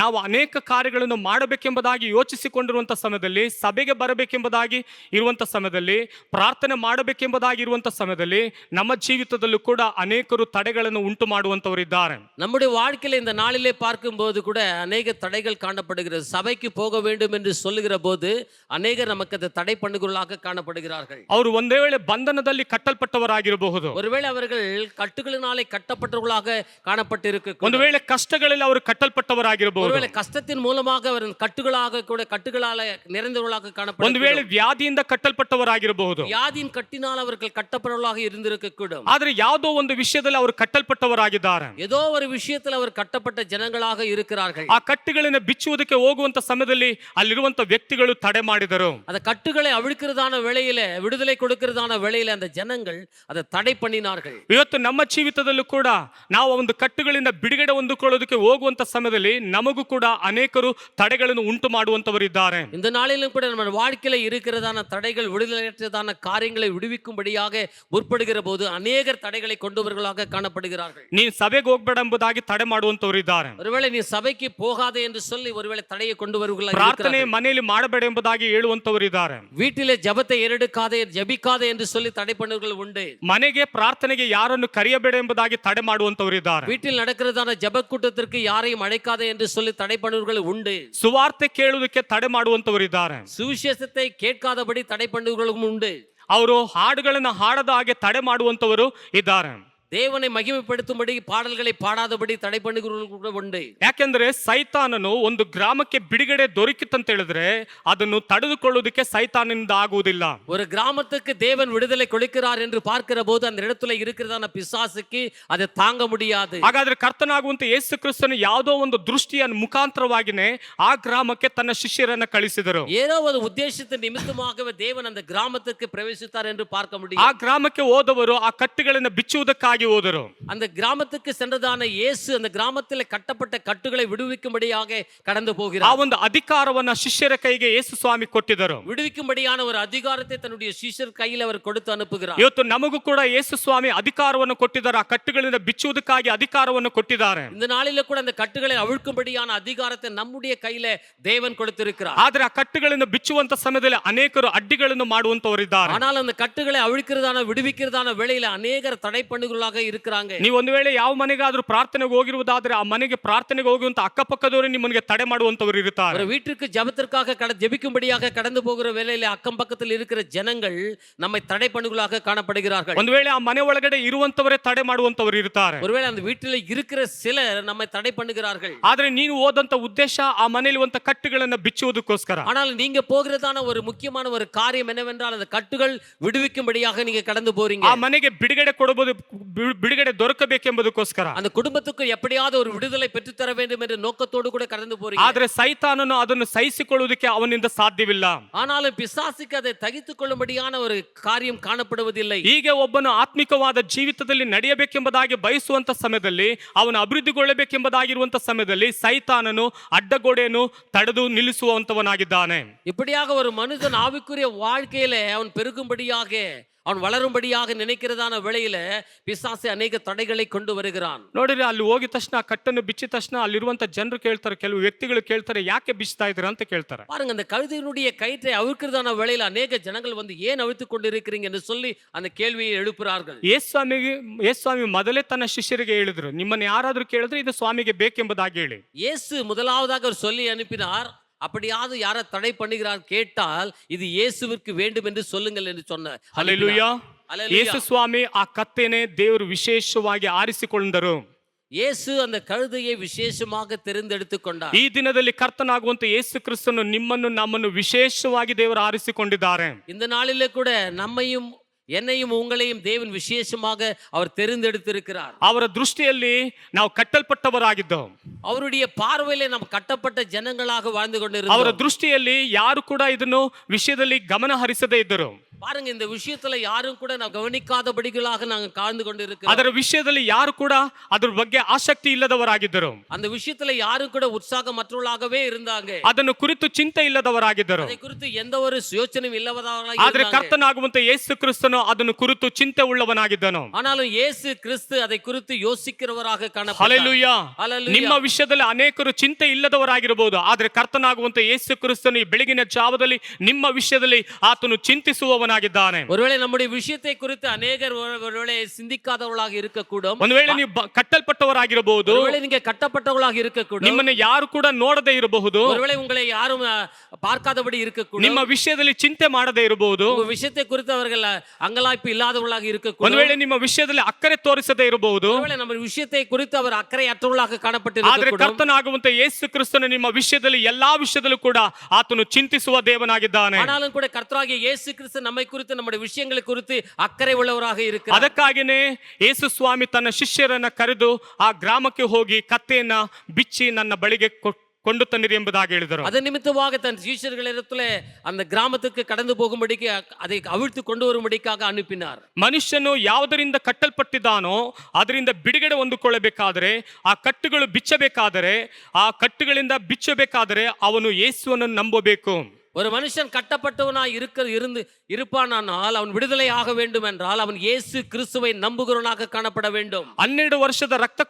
ನಾವು ಅನೇಕ ಕಾರ್ಯಗಳನ್ನು ಮಾಡಬೇಕೆಂಬುದಾಗಿ ಯೋಚಿಸಿಕೊಂಡಿರುವಂತ ಸಮಯದಲ್ಲಿ, ಸಭೆಗೆ ಬರಬೇಕೆಂಬುದಾಗಿ ಇರುವಂತ ಸಮಯದಲ್ಲಿ, ಪ್ರಾರ್ಥನೆ ಮಾಡಬೇಕೆಂಬುದಾಗಿ ಇರುವಂತ ಸಮಯದಲ್ಲಿ ನಮ್ಮ ಜೀವಿತದಲ್ಲೂ ಕೂಡ ಅನೇಕರು ತಡೆಗಳನ್ನು ಉಂಟು ಮಾಡುವಂತವರಿದ್ದಾರೆ. நம்முடைய வாழ்க்கையில இந்த நாளிலே பார்க்கும்போது கூட அநேக தடைகள் காணப்படுகிறது. சபைக்கு போக வேண்டும் என்று சொல்லுகிற போது அநேகர் நமக்கு அதை தடை பண்ணுகிறவர்களாக காணப்படுகிறார்கள். ಅವರು ಒಂದೇ ವೇಳೆ ಬಂಧನದಲ್ಲಿ ಕಟ್ಟಲ್ಪಟ್ಟವರಾಗಿರಬಹುದು. ஒருவேளை அவர்கள் கட்டுகளினாலே கட்டப்பட்டவர்களாக காணப்பட்டிருக்க, ಒಂದು ವೇಳೆ ಕಷ್ಟಗಳಲ್ಲಿ ಅವರು ಕಟ್ಟಲ್ಪಟ್ಟವರಾಗಿರಬಹುದು. ஒருவேளை கஷ்டத்தின் மூலமாக அவர் கட்டுகளால நிறைந்தவர்களாக ಒಂದು காணப்பட்டு, ವೇಳೆ ವ್ಯಾಧಿಯಿಂದ ಕಟ್ಟಲ್ಪಟ್ಟವರಾಗಿರಬಹುದು. வியாதியின் கட்டினால் அவர்கள் கட்டப்பட்டவர்களாக இருந்திருக்க கூடும். ಆದ್ರೆ ಯಾವುದೋ ಒಂದು ವಿಷಯದಲ್ಲಿ ಅವರು ಕಟ್ಟಲ್ಪಟ್ಟವರಾಗಿದ್ದಾರೆ. ஏதோ ஒரு விஷயத்தில் அவர் கட்டப்பட்ட ஜனங்களாக இருக்கிறார்கள். ಆ ಕಟ್ಟುಗಳನ್ನು ಬಿಚ್ಚುವುದಕ್ಕೆ ಹೋಗುವಂತ ಸಮಯದಲ್ಲಿ ಅಲ್ಲಿರುವಂತ ವ್ಯಕ್ತಿಗಳು ತಡೆ ಮಾಡಿದರು. அந்த கட்டுகளை அவிழ்க்கிறதான வேளையில, விடுதலை கொடுக்கிறதான வேளையில அந்த ஜனங்கள் அதை தடை பண்ணினார்கள். ಇವತ್ತು ನಮ್ಮ ಜೀವಿತದಲ್ಲೂ ಕೂಡ ನಾವು ಒಂದು ಕಟ್ಟುಗಳಿಂದ ಬಿಡುಗಡೆ ಹೊಂದಿಕೊಳ್ಳೋದಕ್ಕೆ ಹೋಗುವಂತ ಸಮಯದಲ್ಲಿ ನಮಗೂ ಕೂಡ ಅನೇಕರು ತಡೆಗಳನ್ನು ಉಂಟು ಮಾಡುವಂತವರಿದ್ದಾರೆ. இந்த நாளிலும் கூட நம்ம வாழ்க்கையில இருக்கிறதான தடைகள், விடுதலையற்றதான காரியங்களை விடுவிக்கும்படியாக முற்படுகிற போது அநேகர் தடைகளை கொண்டவர்களாக காணப்படுகிறார்கள். ನೀನ್ ಸಭೆಗೆ ಹೋಗ್ಬೇಡ ಎಂಬುದಾಗಿ ತಡೆ ಮಾಡುವಂತವರಿದ್ದಾರೆ. ஒருவேளை நீ சபைக்கு போகாதே என்று சொல்லி ஒருவேளை தடையை கொண்டு வருவர்களாக ಪ್ರಾರ್ಥನೆ இருக்கிறார்கள். ಮನೆಯಲ್ಲಿ ಮಾಡಬೇಡ ಎಂಬುದಾಗಿ ಹೇಳುವಂತವರಿದ್ದಾರೆ. வீட்டிலே ஜெபத்தை ஏறெடுக்காதே, ஜெபிக்காதே என்று சொல்லி தடை பண்ணுவர்கள் உண்டு. ಮನೆಗೆ ಪ್ರಾರ್ಥನೆಗೆ ಯಾರನ್ನು ಕರೆಯಬೇಡ ಎಂಬುದಾಗಿ ತಡೆ ಮಾಡುವಂತವರಿದ್ದಾರೆ. வீட்டில் நடக்கிறதான ஜெப கூட்டத்திற்கு யாரையும் அழைக்காதே என்று சொல்லி தடை பண்ணுவர்கள் உண்டு. ಸುವಾರ್ತೆ ಕೇಳುವುದಕ್ಕೆ ತಡೆ ಮಾಡುವಂತವರಿದ್ದಾರೆ. சுவிசேஷத்தை கேட்காதபடி தடை பண்ணுவர்களும் உண்டு. ಅವರು ಹಾಡುಗಳನ್ನು ಹಾಡದ ಹಾಗೆ ತಡೆ ಮಾಡುವಂತವರು ಇದ್ದಾರೆ. தேவனை மகிமைப்படுத்தும்படி பாடல்களை பாடாதபடி தடை பண்ணுகிறவர்கள் கூட உண்டு. ಯಾಕೆಂದ್ರೆ ಸೈತಾನನು ಒಂದು ಗ್ರಾಮಕ್ಕೆ ಬಿಡುಗಡೆ ದೊರಕಿತಂತ ಹೇಳಿದ್ರೆ ಅದನ್ನು ತಡೆದುಕೊಳ್ಳುವುದಕ್ಕೆ ಸೈತಾನನಿಂದ ಆಗುವುದಿಲ್ಲ. ஒரு கிராமத்துக்கு தேவன் விடுதலை கொடுக்கிறார் என்று பார்க்கிற போது அந்த இடத்துல இருக்கிறதான பிசாசுக்கு அதை தாங்க முடியாது. ಹಾಗಾದ್ರೆ ಕರ್ತನಾಗುವಂತ ಯೇಸು ಕ್ರಿಸ್ತನು ಯಾವುದೋ ಒಂದು ದೃಷ್ಟಿಯ ಮುಖಾಂತರವಾಗಿನೇ ಆ ಗ್ರಾಮಕ್ಕೆ ತನ್ನ ಶಿಷ್ಯರನ್ನ ಕಳಿಸಿದರು. ஏதோ ஒரு உத்தேசத்தின் நிமித்தமாகவே தேவன் அந்த கிராமத்துக்கு பிரவேசித்தார் என்று பார்க்க ಆ முடியும். ಗ್ರಾಮಕ್ಕೆ ಹೋದವರು ಆ ಕಟ್ಟುಗಳನ್ನು ಬಿಚ್ಚುವುದಕ್ಕಾಗಿ ಹೋದರು. அந்த கிராமத்துக்கு சென்றதான இயேசு அந்த கிராமத்தில் கட்டப்பட்ட கட்டுகளை விடுவிக்கும்படியாக கடந்து ಆ போகிறார். ಒಂದು ಅಧಿಕಾರವನ್ನ ಶಿಷ್ಯರ ಕೈಗೆ ಯೇಸು ಸ್ವಾಮಿ ಕೊಟ್ಟಿದ್ದರು. விடுவிக்கும்படியான ஒரு அதிகாரத்தை தன்னுடைய சீஷர் கையில் அவர் கொடுத்து அனுப்புகிறார். ಇವತ್ತು ನಮಗೂ ಕೂಡ ಯೇಸು ಸ್ವಾಮಿ ಅಧಿಕಾರವನ್ನು ಕೊಟ್ಟಿದ್ದಾರೆ. ಆ ಕಟ್ಟುಗಳಿಂದ ಬಿಚ್ಚುವುದಕ್ಕಾಗಿ ಅಧಿಕಾರವನ್ನು ಕೊಟ್ಟಿದ್ದಾರೆ. இந்த நாளில கூட அந்த கட்டுகளை அவிழ்க்கும்படியான அதிகாரத்தை நம்முடைய கையில தேவன் கொடுத்திருக்கிறார். ಆದ್ರೆ ಆ ಕಟ್ಟುಗಳನ್ನು ಬಿಚ್ಚುವಂತ ಸಮಯದಲ್ಲಿ ಅನೇಕರು ಅಡ್ಡಿಗಳನ್ನು ಮಾಡುವಂತವರಿದ್ದಾರೆ. ஆனால் அந்த கட்டுகளை அவிழ்க்கிறதான விடுவிக்கிறதான வேளையில அநேகர் தடை பண்ணுகிறாங்க இருக்கிறாங்க. ನೀವು ಒಂದು ವೇಳೆ ಯಾವ ಮನೆಗಾದ್ರೂ ಪ್ರಾರ್ಥನೆಗೆ ಹೋಗಿರುವುದಾದ್ರೆ ಆ ಮನೆಗೆ ಪ್ರಾರ್ಥನೆಗೆ ಹೋಗುವಂತ ಅಕ್ಕಪಕ್ಕದವರು ನಿಮಗೆ ತಡೆ ಮಾಡುವಂತವರು ಇರುತ್ತಾರೆ. ஒரு வீட்டுக்கு ஜெபத்திற்காக ஜெபிக்கும்படியாக கடந்து போகிற வேளையில அக்கம் பக்கத்தில் இருக்கிற ஜனங்கள் நம்மை தடை பண்ணுகளாக காணப்படுகிறார்கள். ಒಂದು ವೇಳೆ ಆ ಮನೆ ಒಳಗಡೆ ಇರುವಂತವರೇ ತಡೆ ಮಾಡುವಂತವರು ಇರುತ್ತಾರೆ. ஒருவேளை அந்த வீட்டில் இருக்கிற சிலர் நம்மை தடை பண்ணுகிறார்கள். ಆದ್ರೆ ನೀನು ಹೋದಂತ ಉದ್ದೇಶ ಆ ಮನೆಯಲ್ಲಿ ಒಂದು ಕಟ್ಟುಗಳನ್ನ ಬಿಚ್ಚುವುದಕ್ಕೋಸ್ಕರ. ஆனால் நீங்க போகிறதான ஒரு முக்கியமான ஒரு காரியம் என்னவென்றால் அந்த கட்டுகள் விடுவிக்கும்படியாக நீங்க கடந்து போறீங்க. ಆ ಮನೆಗೆ ಬಿಡುಗಡೆ ಕೊಡಬಹುದು, ಬಿಡುಗಡೆ ದೊರಕಬೇಕೆಂಬುದಕ್ಕೋಸ್ಕರ. அந்த குடும்பத்துக்கு எப்படியாவது ஒரு விடுதலை பெற்று தர வேண்டும் என்ற நோக்கத்தோடு கூட கடந்து போறீங்க. ಆದ್ರೆ ಸೈತಾನನು ಅದನ್ನು ಸಹಿಸಿಕೊಳ್ಳುವುದಕ್ಕೆ ಅವನಿಂದ ಸಾಧ್ಯವಿಲ್ಲ. ஆனாலும் பிசாசுக்கு அதை தகித்துக் கொள்ளும்படியான ஒரு காரியம் காணப்படுவதில்லை. ಹೀಗೆ ಒಬ್ಬನು ಆತ್ಮಿಕವಾದ ಜೀವಿತದಲ್ಲಿ ನಡೆಯಬೇಕೆಂಬುದಾಗಿ ಬಯಸುವಂತ ಸಮಯದಲ್ಲಿ, ಅವನು ಅಭಿವೃದ್ಧಿಗೊಳ್ಳಬೇಕೆಂಬುದಾಗಿರುವಂತ ಸಮಯದಲ್ಲಿ ಸೈತಾನನು ಅಡ್ಡಗೋಡೆಯನ್ನು ತಡೆದು ನಿಲ್ಲಿಸುವಂತವನಾಗಿದ್ದಾನೆ. இப்படியாக ஒரு மனிதன் ஆவிக்குரிய வாழ்க்கையில அவன் பெருகும்படியாக, அவன் வளரும்படியாக நினைக்கிறதான வேளையில பிசாசு அநேக தடைகளை கொண்டு வருகிறான். ನೋಡಿದ್ರೆ ಅಲ್ಲಿ ಹೋಗಿದ ತಕ್ಷಣ ಕಟ್ಟನ್ನು ಬಿಚ್ಚಿದ ತಕ್ಷಣ ಅಲ್ಲಿರುವಂತ ಜನರು ಕೇಳ್ತಾರೆ, ಕೆಲವು ವ್ಯಕ್ತಿಗಳು ಕೇಳ್ತಾರೆ, ಯಾಕೆ ಬಿಚ್ತಾ ಇದ್ದೀರಾ ಅಂತ ಕೇಳ್ತಾರೆ. பாருங்க, அந்த கழுதையினுடைய கயிற்றை அவிழ்க்கிறதான வேளையில அநேக ஜனங்கள் வந்து ஏன் அவிழ்த்துக் கொண்டிருக்கிறீங்க என்று சொல்லி அந்த கேள்வியை எழுப்புறார்கள். ಯೇಸುಸ್ವಾಮಿ ಮೊದಲೇ ತನ್ನ ಶಿಷ್ಯರಿಗೆ ಹೇಳಿದ್ರು, ನಿಮ್ಮನ್ನು ಯಾರಾದ್ರೂ ಕೇಳಿದ್ರೆ ಇದು ಸ್ವಾಮಿಗೆ ಬೇಕೆಂಬುದಾಗಿ ಹೇಳಿ. இயேசு முதலாவதாக அவர் சொல்லி அனுப்பினார், அப்படியாவது யாரை தடை பண்ணுகிறார் கேட்டால் இது இயேசுவிற்கு வேண்டும் என்று சொல்லுங்கள் என்று சொன்ன ಹಲ್ಲೆಲೂಯಾ. அல்லேலூயா. ಯೇಸು ಸ್ವಾಮಿ ಆ ಕತ್ತೆನೇ ದೇವರು ವಿಶೇಷವಾಗಿ ಆರಿಸಿಕೊಂಡರು. இயேசு அந்த கழுதையை விசேஷமாக தெரிந்தெடுத்து கொண்டார். ಈ ದಿನದಲ್ಲಿ ಕರ್ತನಾಗುವಂತ ಯೇಸು ಕ್ರಿಸ್ತನು ನಿಮ್ಮನ್ನು ನಮ್ಮನ್ನು ವಿಶೇಷವಾಗಿ ದೇವರು ಆರಿಸಿಕೊಂಡಿದ್ದಾರೆ. இந்த நாளிலே கூட நம்மையும் என்னையும் உங்களையும் தேவன் விசேஷமாக அவர் தெரிந்தெடுத்திருக்கிறார். ಅವರ ದೃಷ್ಟಿಯಲ್ಲಿ ನಾವು ಕಟ್ಟಲ್ಪಟ್ಟವರಾಗಿದ್ದವು. அவருடைய பார்வையிலே நாம் கட்டப்பட்ட ஜனங்களாக வாழ்ந்து ಅವರ கொண்டிருக்கிறோம். ದೃಷ್ಟಿಯಲ್ಲಿ ಯಾರು ಕೂಡ ಇದನ್ನು ವಿಷಯದಲ್ಲಿ ಗಮನ ಹರಿಸದೇ ಇದ್ದರು. பாருங்க, இந்த விஷயத்துல யாரும் கூட ನಾವು கவனிக்காதபடிகளாக நாங்கள் காழ்ந்து கொண்டிருக்கிறோம். ಅದರ ವಿಷಯದಲ್ಲಿ ಯಾರು ಕೂಡ ಅದ್ರ ಬಗ್ಗೆ ಆಸಕ್ತಿ ಇಲ್ಲದವರಾಗಿದ್ದರು. அந்த விஷயத்துல யாரும் கூட உற்சாகமற்றவர்களாகவே இருந்தாங்க. ಅದನ್ನು ಕುರಿತು ಚಿಂತೆ ಇಲ್ಲದವರಾಗಿದ್ದರು. அதை குறித்து எந்த ஒரு யோசனையும் இல்லாதவர்களாக ಆದ್ರೆ இருந்தாங்க. ಕರ್ತನಾಗುವಂತ ಯೇಸು ಕ್ರಿಸ್ತನು ಅದನ್ನು ಕುರಿತು ಚಿಂತೆ ಉಳ್ಳವನಾಗಿದ್ದನು. ஆனாலும் இயேசு கிறிஸ்து அதை குறித்து யோசிக்கிறவராக காணப்பட்டார். ಹಲ್ಲೆಲೂಯಾ. ஹல்லேலூயா. ನಿಮ್ಮ ವಿಷಯದಲ್ಲಿ ಅನೇಕರು ಚಿಂತೆ ಇಲ್ಲದವರಾಗಿರಬಹುದು, ಆದ್ರೆ ಕರ್ತನಾಗುವಂತ ಯೇಸು ಕ್ರಿಸ್ತನು ಈ ಬೆಳಗಿನ ಜಾವದಲ್ಲಿ ನಿಮ್ಮ ವಿಷಯದಲ್ಲಿ ಆತನು ಚಿಂತಿಸುವವನಾಗಿದ್ದಾನೆ. ஒருவேளை நம்முடைய விஷயத்தை குறித்து அநேகர் ஒருவேளை சிந்திக்காதவர்களாக இருக்கக்கூடும். ಒಂದು ವೇಳೆ ನೀವು ಕಟ್ಟಲ್ಪಟ್ಟವರಾಗಿರಬಹುದು, ஒருவேளை நீங்க கட்டப்பட்டவர்களாக இருக்கக்கூடும். ನಿಮ್ಮನ್ನು ಯಾರು ಕೂಡ ನೋಡದೇ ಇರಬಹುದು, ஒருவேளை உங்களை யாரும் பார்க்காதபடி இருக்கக்கூடும். ನಿಮ್ಮ ವಿಷಯದಲ್ಲಿ ಚಿಂತೆ ಮಾಡದೇ ಇರಬಹುದು, உங்க விஷயத்தை குறித்து அவர்கள் அங்கலாய்ப்பு இல்லாதவர்களாக ಒಂದು இருக்கக்கூடும். ವೇಳೆ ನಿಮ್ಮ ವಿಷಯದಲ್ಲಿ ಅಕ್ಕರೆ ತೋರಿಸದೇ ಇರಬಹುದು. ஒருவேளை நம்ம விஷயத்தை குறித்து அவர் அக்கறையற்றவர்களாக ಆದ್ರೆ காணப்பட்டிருக்கக்கூடும். ಕರ್ತನಾಗುವಂತ ಯೇಸು ಕ್ರಿಸ್ತನು ನಿಮ್ಮ ವಿಷಯದಲ್ಲಿ ಎಲ್ಲಾ ವಿಷಯದಲ್ಲೂ ಕೂಡ ಆತನು ಚಿಂತಿಸುವ ದೇವನಾಗಿದ್ದಾನೆ. ஆனாலும் கூட கர்த்தராகிய இயேசு கிறிஸ்து நம்மை குறித்து நம்முடைய விஷயங்களை குறித்து அக்கறை உள்ளவராக இருக்கிறார். ಅದಕ್ಕಾಗಿನೇ ಯೇಸು ಸ್ವಾಮಿ ತನ್ನ ಶಿಷ್ಯರನ್ನ ಕರೆದು ಆ ಗ್ರಾಮಕ್ಕೆ ಹೋಗಿ ಕತ್ತೆಯನ್ನ ಬಿಚ್ಚಿ ನನ್ನ ಬಳಿಗೆ ಕೊಂಡು ತನ್ನಿರಿ ಎಂಬುದಾಗಿ ಹೇಳಿದರು. அதன் நிமித்தமாக தன் சீஷர்களிடத்திலே அந்த கிராமத்துக்கு கடந்து போகும்படிக்கு அதை அவிழ்த்து கொண்டு வரும்படிக்காக அனுப்பினார். ಮನುಷ್ಯನು ಯಾವುದರಿಂದ ಕಟ್ಟಲ್ಪಟ್ಟಿದ್ದಾನೋ ಅದರಿಂದ ಬಿಡುಗಡೆ ಹೊಂದಿಕೊಳ್ಳಬೇಕಾದರೆ, ಆ ಕಟ್ಟುಗಳು ಬಿಚ್ಚಬೇಕಾದರೆ, ಆ ಕಟ್ಟುಗಳಿಂದ ಬಿಚ್ಚಬೇಕಾದರೆ ಅವನು ಯೇಸುವನ್ನು ನಂಬಬೇಕು. ஒரு மனுஷன் கட்டப்பட்டவனாய் இருப்பானால் அவன் விடுதலை ஆக வேண்டும் என்றால் அவன் இயேசு கிறிஸ்துவை நம்புகிறவனாக காணப்பட வேண்டும். 12 ವರ್ಷದ ರಕ್ತ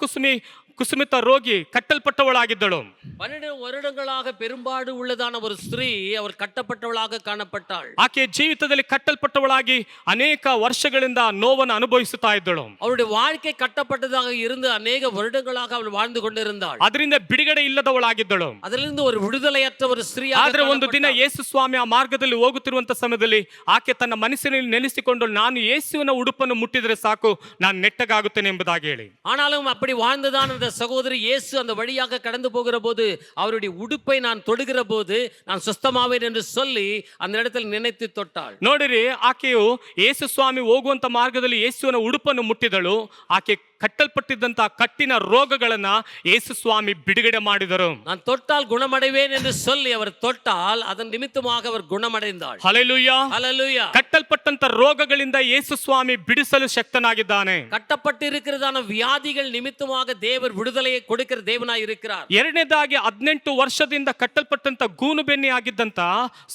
ಕುಸುಮಿತ ರೋಗಿ ಕಟ್ಟಲ್ಪಟ್ಟವಳಾಗಿದ್ದಳು. 12 வருடங்களாக பெரும்பாடு உள்ளதான ஒரு ஸ்திரீ அவர் கட்டப்பட்டவளாக காணப்பட்டாள். ಆಕೆ ಜೀವಿತದಲ್ಲಿ ಕಟ್ಟಲ್ಪಟ್ಟವಳಾಗಿ ಅನೇಕ ವರ್ಷಗಳಿಂದ ನೋವನ್ನು ಅನುಭವಿಸುತ್ತಾ ಇದ್ದಳು. அவருடைய வாழ்க்கை கட்டப்பட்டதாக இருந்து அநேக வருடங்களாக அவள் வாழ்ந்து கொண்டிருந்தாள். ಅದರಿಂದ ಬಿಡುಗಡೆ ಇಲ್ಲದವಳಾಗಿದ್ದಳು. அதிலிருந்து ஒரு விடுதலையற்ற ஒரு ஸ்திரீயாக ಆದ್ರೆ ಒಂದು ದಿನ ಯೇಸು ಸ್ವಾಮಿ ಆ ಮಾರ್ಗದಲ್ಲಿ ಹೋಗುತ್ತಿರುವಂತ ಸಮಯದಲ್ಲಿ ಆಕೆ ತನ್ನ ಮನಸ್ಸಿನಲ್ಲಿ ನೆನೆಸಿಕೊಂಡು, ನಾನು ಯೇಸುವಿನ ಉಡುಪನ್ನು ಮುಟ್ಟಿದರೆ ಸಾಕು, ನಾನು ನೆಟ್ಟಗಾಗುತ್ತೇನೆ ಎಂಬುದಾಗಿ ಹೇಳಿ. ஆனாலும் அப்படி வாழ்ந்ததான் அந்த சகோதரி இயேசு அந்த வழியாக கடந்து போகிற போது அவருடைய உடுப்பை நான் தொடுகிற போது நான் சுஸ்தமாவேன் என்று சொல்லி அந்த இடத்தில் நினைத்து தொட்டாள். ನೋಡಿರಿ, ಆಕೆಯು ಯೇಸು ಸ್ವಾಮಿ ಹೋಗುವಂತ ಮಾರ್ಗದಲ್ಲಿ ಯೇಸುವಿನ ಉಡುಪನ್ನು ಮುಟ್ಟಿದಳು. ಆಕೆ ಕಟ್ಟಲ್ಪಟ್ಟಿದ್ದಂತಹ ಕಟ್ಟಿನ ರೋಗಗಳನ್ನ ಯೇಸು ಸ್ವಾಮಿ ಬಿಡುಗಡೆ ಮಾಡಿದರು. நான் தொட்டால் குணமடைவேன் என்று சொல்லி அவர் தொட்டால் அதன் நிமித்தமாக அவர் குணமடைந்தாள். ಹಲ್ಲೆಲೂಯಾ. ஹல்லேலூயா. ಕಟ್ಟಲ್ಪಟ್ಟಂತ ರೋಗಗಳಿಂದ ಯೇಸು ಸ್ವಾಮಿ ಬಿಡಿಸಲು ಶಕ್ತನಾಗಿದ್ದಾನೆ. கட்டப்பட்டிருக்கிறதான வியாதிகள் நிமித்தமாக தேவர் விடுதலையை கொடுக்கிற தேவனாய் இருக்கிறார். ಎರಡನೇದಾಗಿ 18 ವರ್ಷದಿಂದ ಕಟ್ಟಲ್ಪಟ್ಟಂತ ಗೂನು ಬೆನ್ನಿ ಆಗಿದ್ದಂತ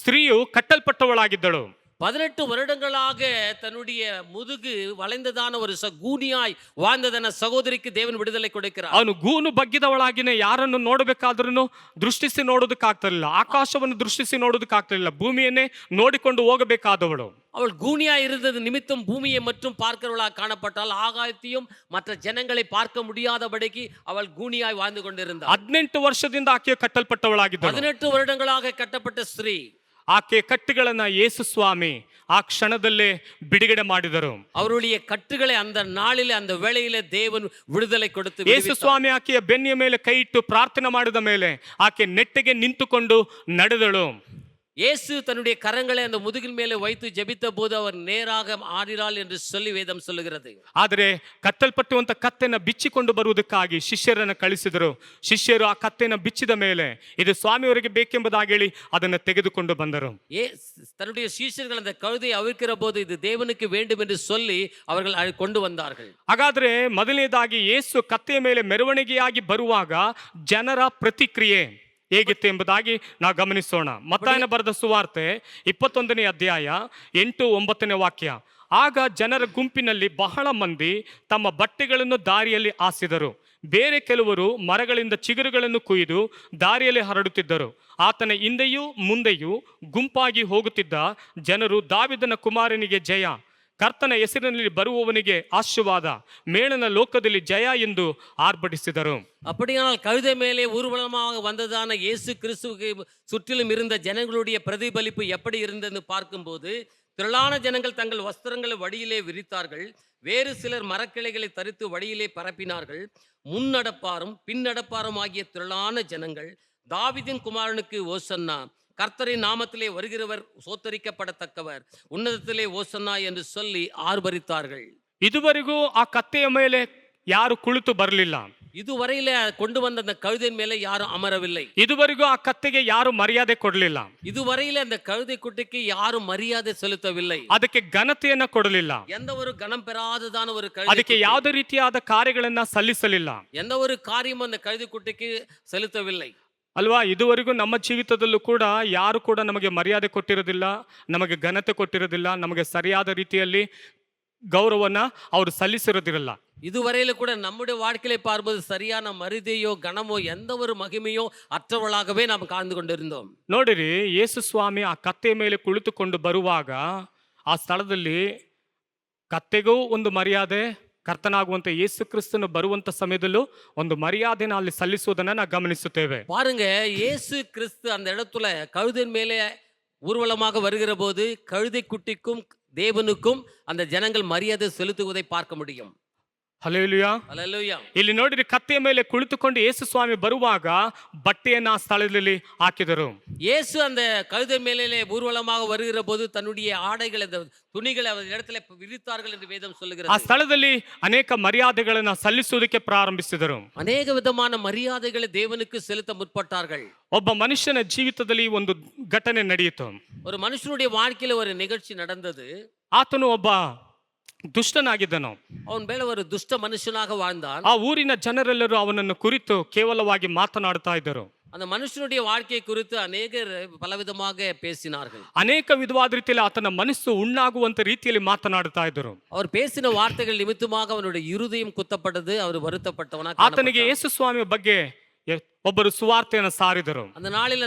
ಸ್ತ್ರೀಯು ಕಟ್ಟಲ್ಪಟ್ಟವಳಾಗಿದ್ದಳು. 18 வருடங்களாக தன்னுடைய முதுகு வளைந்ததான ஒரு கூனியாய் வாழ்ந்ததான சகோதரிக்கு தேவன் விடுதலை கொடுக்கிறார். ಅವನು ಗೂನು ಬಗ್ಗಿದವಳಾಗಿನೇ ಯಾರನ್ನು ನೋಡಬೇಕಾದ್ರೂ ದೃಷ್ಟಿಸಿ ನೋಡೋದಕ್ಕಾಗ್ತಿರಲಿಲ್ಲ, ಆಕಾಶವನ್ನು ದೃಷ್ಟಿಸಿ ನೋಡೋದಕ್ಕಾಗ್ತಿರಲಿಲ್ಲ, ಭೂಮಿಯನ್ನೇ ನೋಡಿಕೊಂಡು ಹೋಗಬೇಕಾದವಳು. அவள் கூனியாய் இருந்தது நிமித்தம் பூமியை மட்டும் பார்க்கிறவளாக காணப்பட்டால் ஆகாயத்தையும் மற்ற ஜனங்களை பார்க்க முடியாதபடிக்கு அவள் கூனியாய் வாழ்ந்து கொண்டிருந்தாள். 18 ವರ್ಷದಿಂದ ಆಕೆ ಕಟ್ಟಲ್ಪಟ್ಟವಳಾಗಿದ್ದಳು. 18 வருடங்களாக கட்டப்பட்ட ஸ்திரீ. ಆಕೆ ಕಟ್ಟುಗಳನ್ನ ಯೇಸು ಸ್ವಾಮಿ ಆ ಕ್ಷಣದಲ್ಲೇ ಬಿಡುಗಡೆ ಮಾಡಿದರು. அவருடைய கட்டுகளை அந்த நாளிலே அந்த வேளையிலே தேவன் விடுதலை கொடுத்து ಯೇಸು ಸ್ವಾಮಿ ಆಕೆಯ ಬೆನ್ನಿಯ ಮೇಲೆ ಕೈ ಇಟ್ಟು ಪ್ರಾರ್ಥನೆ ಮಾಡಿದ ಮೇಲೆ ಆಕೆ ನೆಟ್ಟಗೆ ನಿಂತುಕೊಂಡು ನಡೆದಳು. இயேசு தன்னுடைய கரங்களை அந்த முதுகின் மேலே வைத்து ஜெபித்த போது அவர் நேராக ஆடினாள் என்று சொல்லி வேதம் சொல்லுகிறது. ಆದರೆ ಕತ್ತಲ್ಪಟ್ಟುವಂತ ಕತ್ತೆನ ಬಿಚ್ಚಿಕೊಂಡು ಬರುವುದಕ್ಕಾಗಿ ಶಿಷ್ಯರನ್ನು ಕಳಿಸಿದರು. ಶಿಷ್ಯರು ಆ ಕತ್ತೆನ ಬಿಚ್ಚಿದ ಮೇಲೆ ಇದು ಸ್ವಾಮಿಯವರಿಗೆ ಬೇಕೆಂಬುದಾಗಿ ಹೇಳಿ ಅದನ್ನು ತೆಗೆದುಕೊಂಡು ಬಂದರು. தன்னுடைய சீஷர்கள் அந்த கழுதையை அவிழ்க்கிற போது இது தேவனுக்கு வேண்டும் என்று சொல்லி அவர்கள் கொண்டு வந்தார்கள். ಹಾಗಾದ್ರೆ ಮೊದಲನೇದಾಗಿ ಯೇಸು ಕತ್ತೆಯ ಮೇಲೆ ಮೆರವಣಿಗೆಯಾಗಿ ಬರುವಾಗ ಜನರ ಪ್ರತಿಕ್ರಿಯೆ ಹೇಗಿತ್ತು ಎಂಬುದಾಗಿ ನಾವು ಗಮನಿಸೋಣ. ಮತ್ತಾಯನ ಬರೆದ ಸುವಾರ್ತೆ 21ನೇ ಅಧ್ಯಾಯ 8-9 ವಾಕ್ಯ. ಆಗ ಜನರ ಗುಂಪಿನಲ್ಲಿ ಬಹಳ ಮಂದಿ ತಮ್ಮ ಬಟ್ಟೆಗಳನ್ನು ದಾರಿಯಲ್ಲಿ ಹಾಸಿದರು. ಬೇರೆ ಕೆಲವರು ಮರಗಳಿಂದ ಚಿಗುರುಗಳನ್ನು ಕೊಯ್ದು ದಾರಿಯಲ್ಲಿ ಹರಡುತ್ತಿದ್ದರು. ಆತನ ಹಿಂದೆಯೂ ಮುಂದೆಯೂ ಗುಂಪಾಗಿ ಹೋಗುತ್ತಿದ್ದ ಜನರು, ದಾವೀದನ ಕುಮಾರನಿಗೆ ಜಯ, ಕರ್ತನ ಹೆಸರಿನಲ್ಲಿ ಬರುವವನಿಗೆ ಆಶೀರ್ವಾದ, மேலன லோகದಲ್ಲಿ ஜெய ಎಂದು ஆர்ப்பரித்தனர். அப்படியானால் கழுதை மேலே ஊர்வலமாக வந்ததான இயேசு கிறிஸ்துவுக்கு சுற்றிலும் இருந்த ஜனங்களுடைய பிரதிபலிப்பு எப்படி இருந்ததுன்னு பார்க்கும்போது, திரளான ஜனங்கள் தங்கள் வஸ்திரங்களை வழியிலே விரித்தார்கள். வேறு சிலர் மரக்கிளைகளை தரித்து வழியிலே பரப்பினார்கள். முன்னடப்பாரும் பின்னடப்பாரும் ஆகிய திரளான ஜனங்கள், தாவீதின் குமாரனுக்கு ஓசன்னா, கர்த்தரின் நாமத்திலே வருகிறவர் சோத்தரிக்கப்படத்தக்கவர், உன்னதத்திலே ஓசன்னா என்று சொல்லி ஆர்ப்பரித்தார்கள். ಇದುವರೆಗೂ ಆ ಕತ್ತೆಯ ಮೇಲೆ ಯಾರು ಕುಳಿತು ಬರಲಿಲ್ಲ. இதுவரையில கொண்டு வந்த அந்த கழுதையின் மேலே யாரும் அமரவில்லை. ಇದುವರೆಗೂ ಆ ಕತ್ತೆಗೆ ಯಾರು ಮರ್ಯಾದೆ ಕೊಡಲಿಲ್ಲ. இதுவரையில அந்த கழுதை குட்டிக்கு யாரும் மரியாதை செலுத்தவில்லை. ಅದಕ್ಕೆ ಘನತೆಯನ್ನ ಕೊಡಲಿಲ್ಲ. எந்த ஒரு கணம் பெறாததான ஒரு ಅದಕ್ಕೆ கழுதை, ಯಾವುದೇ ರೀತಿಯಾದ ಕಾರ್ಯಗಳನ್ನ ಸಲ್ಲಿಸಲಿಲ್ಲ எந்த ஒரு காரியமும் அந்த கழுதை குட்டிக்கு செலுத்தவில்லை. ಅಲ್ವಾ. ಇದುವರೆಗೂ ನಮ್ಮ ಜೀವಿತದಲ್ಲೂ ಕೂಡ ಯಾರು ಕೂಡ ನಮಗೆ ಮರ್ಯಾದೆ ಕೊಟ್ಟಿರೋದಿಲ್ಲ, ನಮಗೆ ಘನತೆ ಕೊಟ್ಟಿರೋದಿಲ್ಲ, ನಮಗೆ ಸರಿಯಾದ ರೀತಿಯಲ್ಲಿ ಗೌರವನ ಅವರು ಸಲ್ಲಿಸಿರೋದಿರಲ್ಲ. இதுவரையில கூட நம்முடைய வாழ்க்கையை பார்ப்பது சரியான மரியாதையோ கனமோ எந்த ஒரு மகிமையோ அற்றவளாகவே நாம் காண்ந்து கொண்டிருந்தோம். ನೋಡಿರಿ, ಯೇಸು ಸ್ವಾಮಿ ಆ ಕತ್ತೆಯ ಮೇಲೆ ಕುಳಿತುಕೊಂಡು ಬರುವಾಗ ಆ ಸ್ಥಳದಲ್ಲಿ ಕತ್ತೆಗೂ ಒಂದು ಮರ್ಯಾದೆ, ಕರ್ತನಾಗುವಂತ ಯೇಸು ಕ್ರಿಸ್ತನು ಬರುವಂತ ಸಮಯದಲ್ಲೂ ಒಂದು ಮರ್ಯಾದೆನ ಅಲ್ಲಿ ಸಲ್ಲಿಸುವುದನ್ನ ನಾವು ಗಮನಿಸುತ್ತೇವೆ. பாருங்க, இயேசு கிறிஸ்து அந்த இடத்துல கழுதையின் மேலே ஊர்வலமாக வருகிற போது கழுதை குட்டிக்கும் தேவனுக்கும் அந்த ஜனங்கள் மரியாதை செலுத்துவதை பார்க்க முடியும். ಹಲ್ಲೆಲೂಯಾ. அல்லேலூயா. ಇಲ್ಲಿ ನೋಡಿರಿ, ಕತ್ತೆಯ ಮೇಲೆ ಕುಳಿತುಕೊಂಡು ಯೇಸು ಸ್ವಾಮಿ ಬರುವಾಗ ಬಟ್ಟೆಯನ್ನ ಆ ಸ್ಥಳದಲ್ಲಿ ಹಾಕಿದರು. இயேசு அந்த கழுதை மேலே ஊர்வலமாக வருகிற போது தன்னுடைய ஆடைகளை, அந்த துணிகளை அவர் இடத்துல விரித்தார்கள் என்று வேதம் ಆ சொல்லுகிறது. ಸ್ಥಳದಲ್ಲಿ ಅನೇಕ ಮರ್ಯಾದೆಗಳನ್ನ ಸಲ್ಲಿಸುವುದಕ್ಕೆ ಪ್ರಾರಂಭಿಸಿದರು. அநேக விதமான மரியாதைகளை தேவனுக்கு செலுத்த முற்பட்டார்கள். ಒಬ್ಬ ಮನುಷ್ಯನ ಜೀವಿತದಲ್ಲಿ ಒಂದು ಘಟನೆ ನಡೆಯಿತು. ஒரு மனுஷனுடைய வாழ்க்கையில ஒரு நிகழ்ச்சி நடந்தது. ಆತನು ಒಬ್ಬ ದುಷ್ಟನಾಗಿದ್ದನು. அவன் மேல ஒரு துஷ்ட மனுஷனாக வாழ்ந்தான். ಆ ಊರಿನ ಜನರೆಲ್ಲರೂ ಅವನನ್ನು ಕುರಿತು ಕೇವಲವಾಗಿ ಮಾತನಾಡ್ತಾ ಇದ್ದರು. அந்த மனுஷனுடைய வாழ்க்கையை குறித்து அநேகர் பலவிதமாக பேசினார்கள். ಅನೇಕ ವಿಧವಾದ ರೀತಿಯಲ್ಲಿ ಆತನ ಮನಸ್ಸು ಉಣ್ಣಾಗುವಂತ ರೀತಿಯಲ್ಲಿ ಮಾತನಾಡ್ತಾ ಇದ್ದರು. அவர் பேசின வார்த்தைகள் நிமித்தமாக அவனுடைய இருதயம் குத்தப்பட்டது. அவர் வருத்தப்பட்டவனாக ಆತನಿಗೆ காணப்பட்டான். ಯೇಸು ಸ್ವಾಮಿಯ ಬಗ್ಗೆ ಒಬ್ಬರು ಸುವಾರ್ತೆಯನ್ನು ಸಾರಿದರು. அந்த நாளில்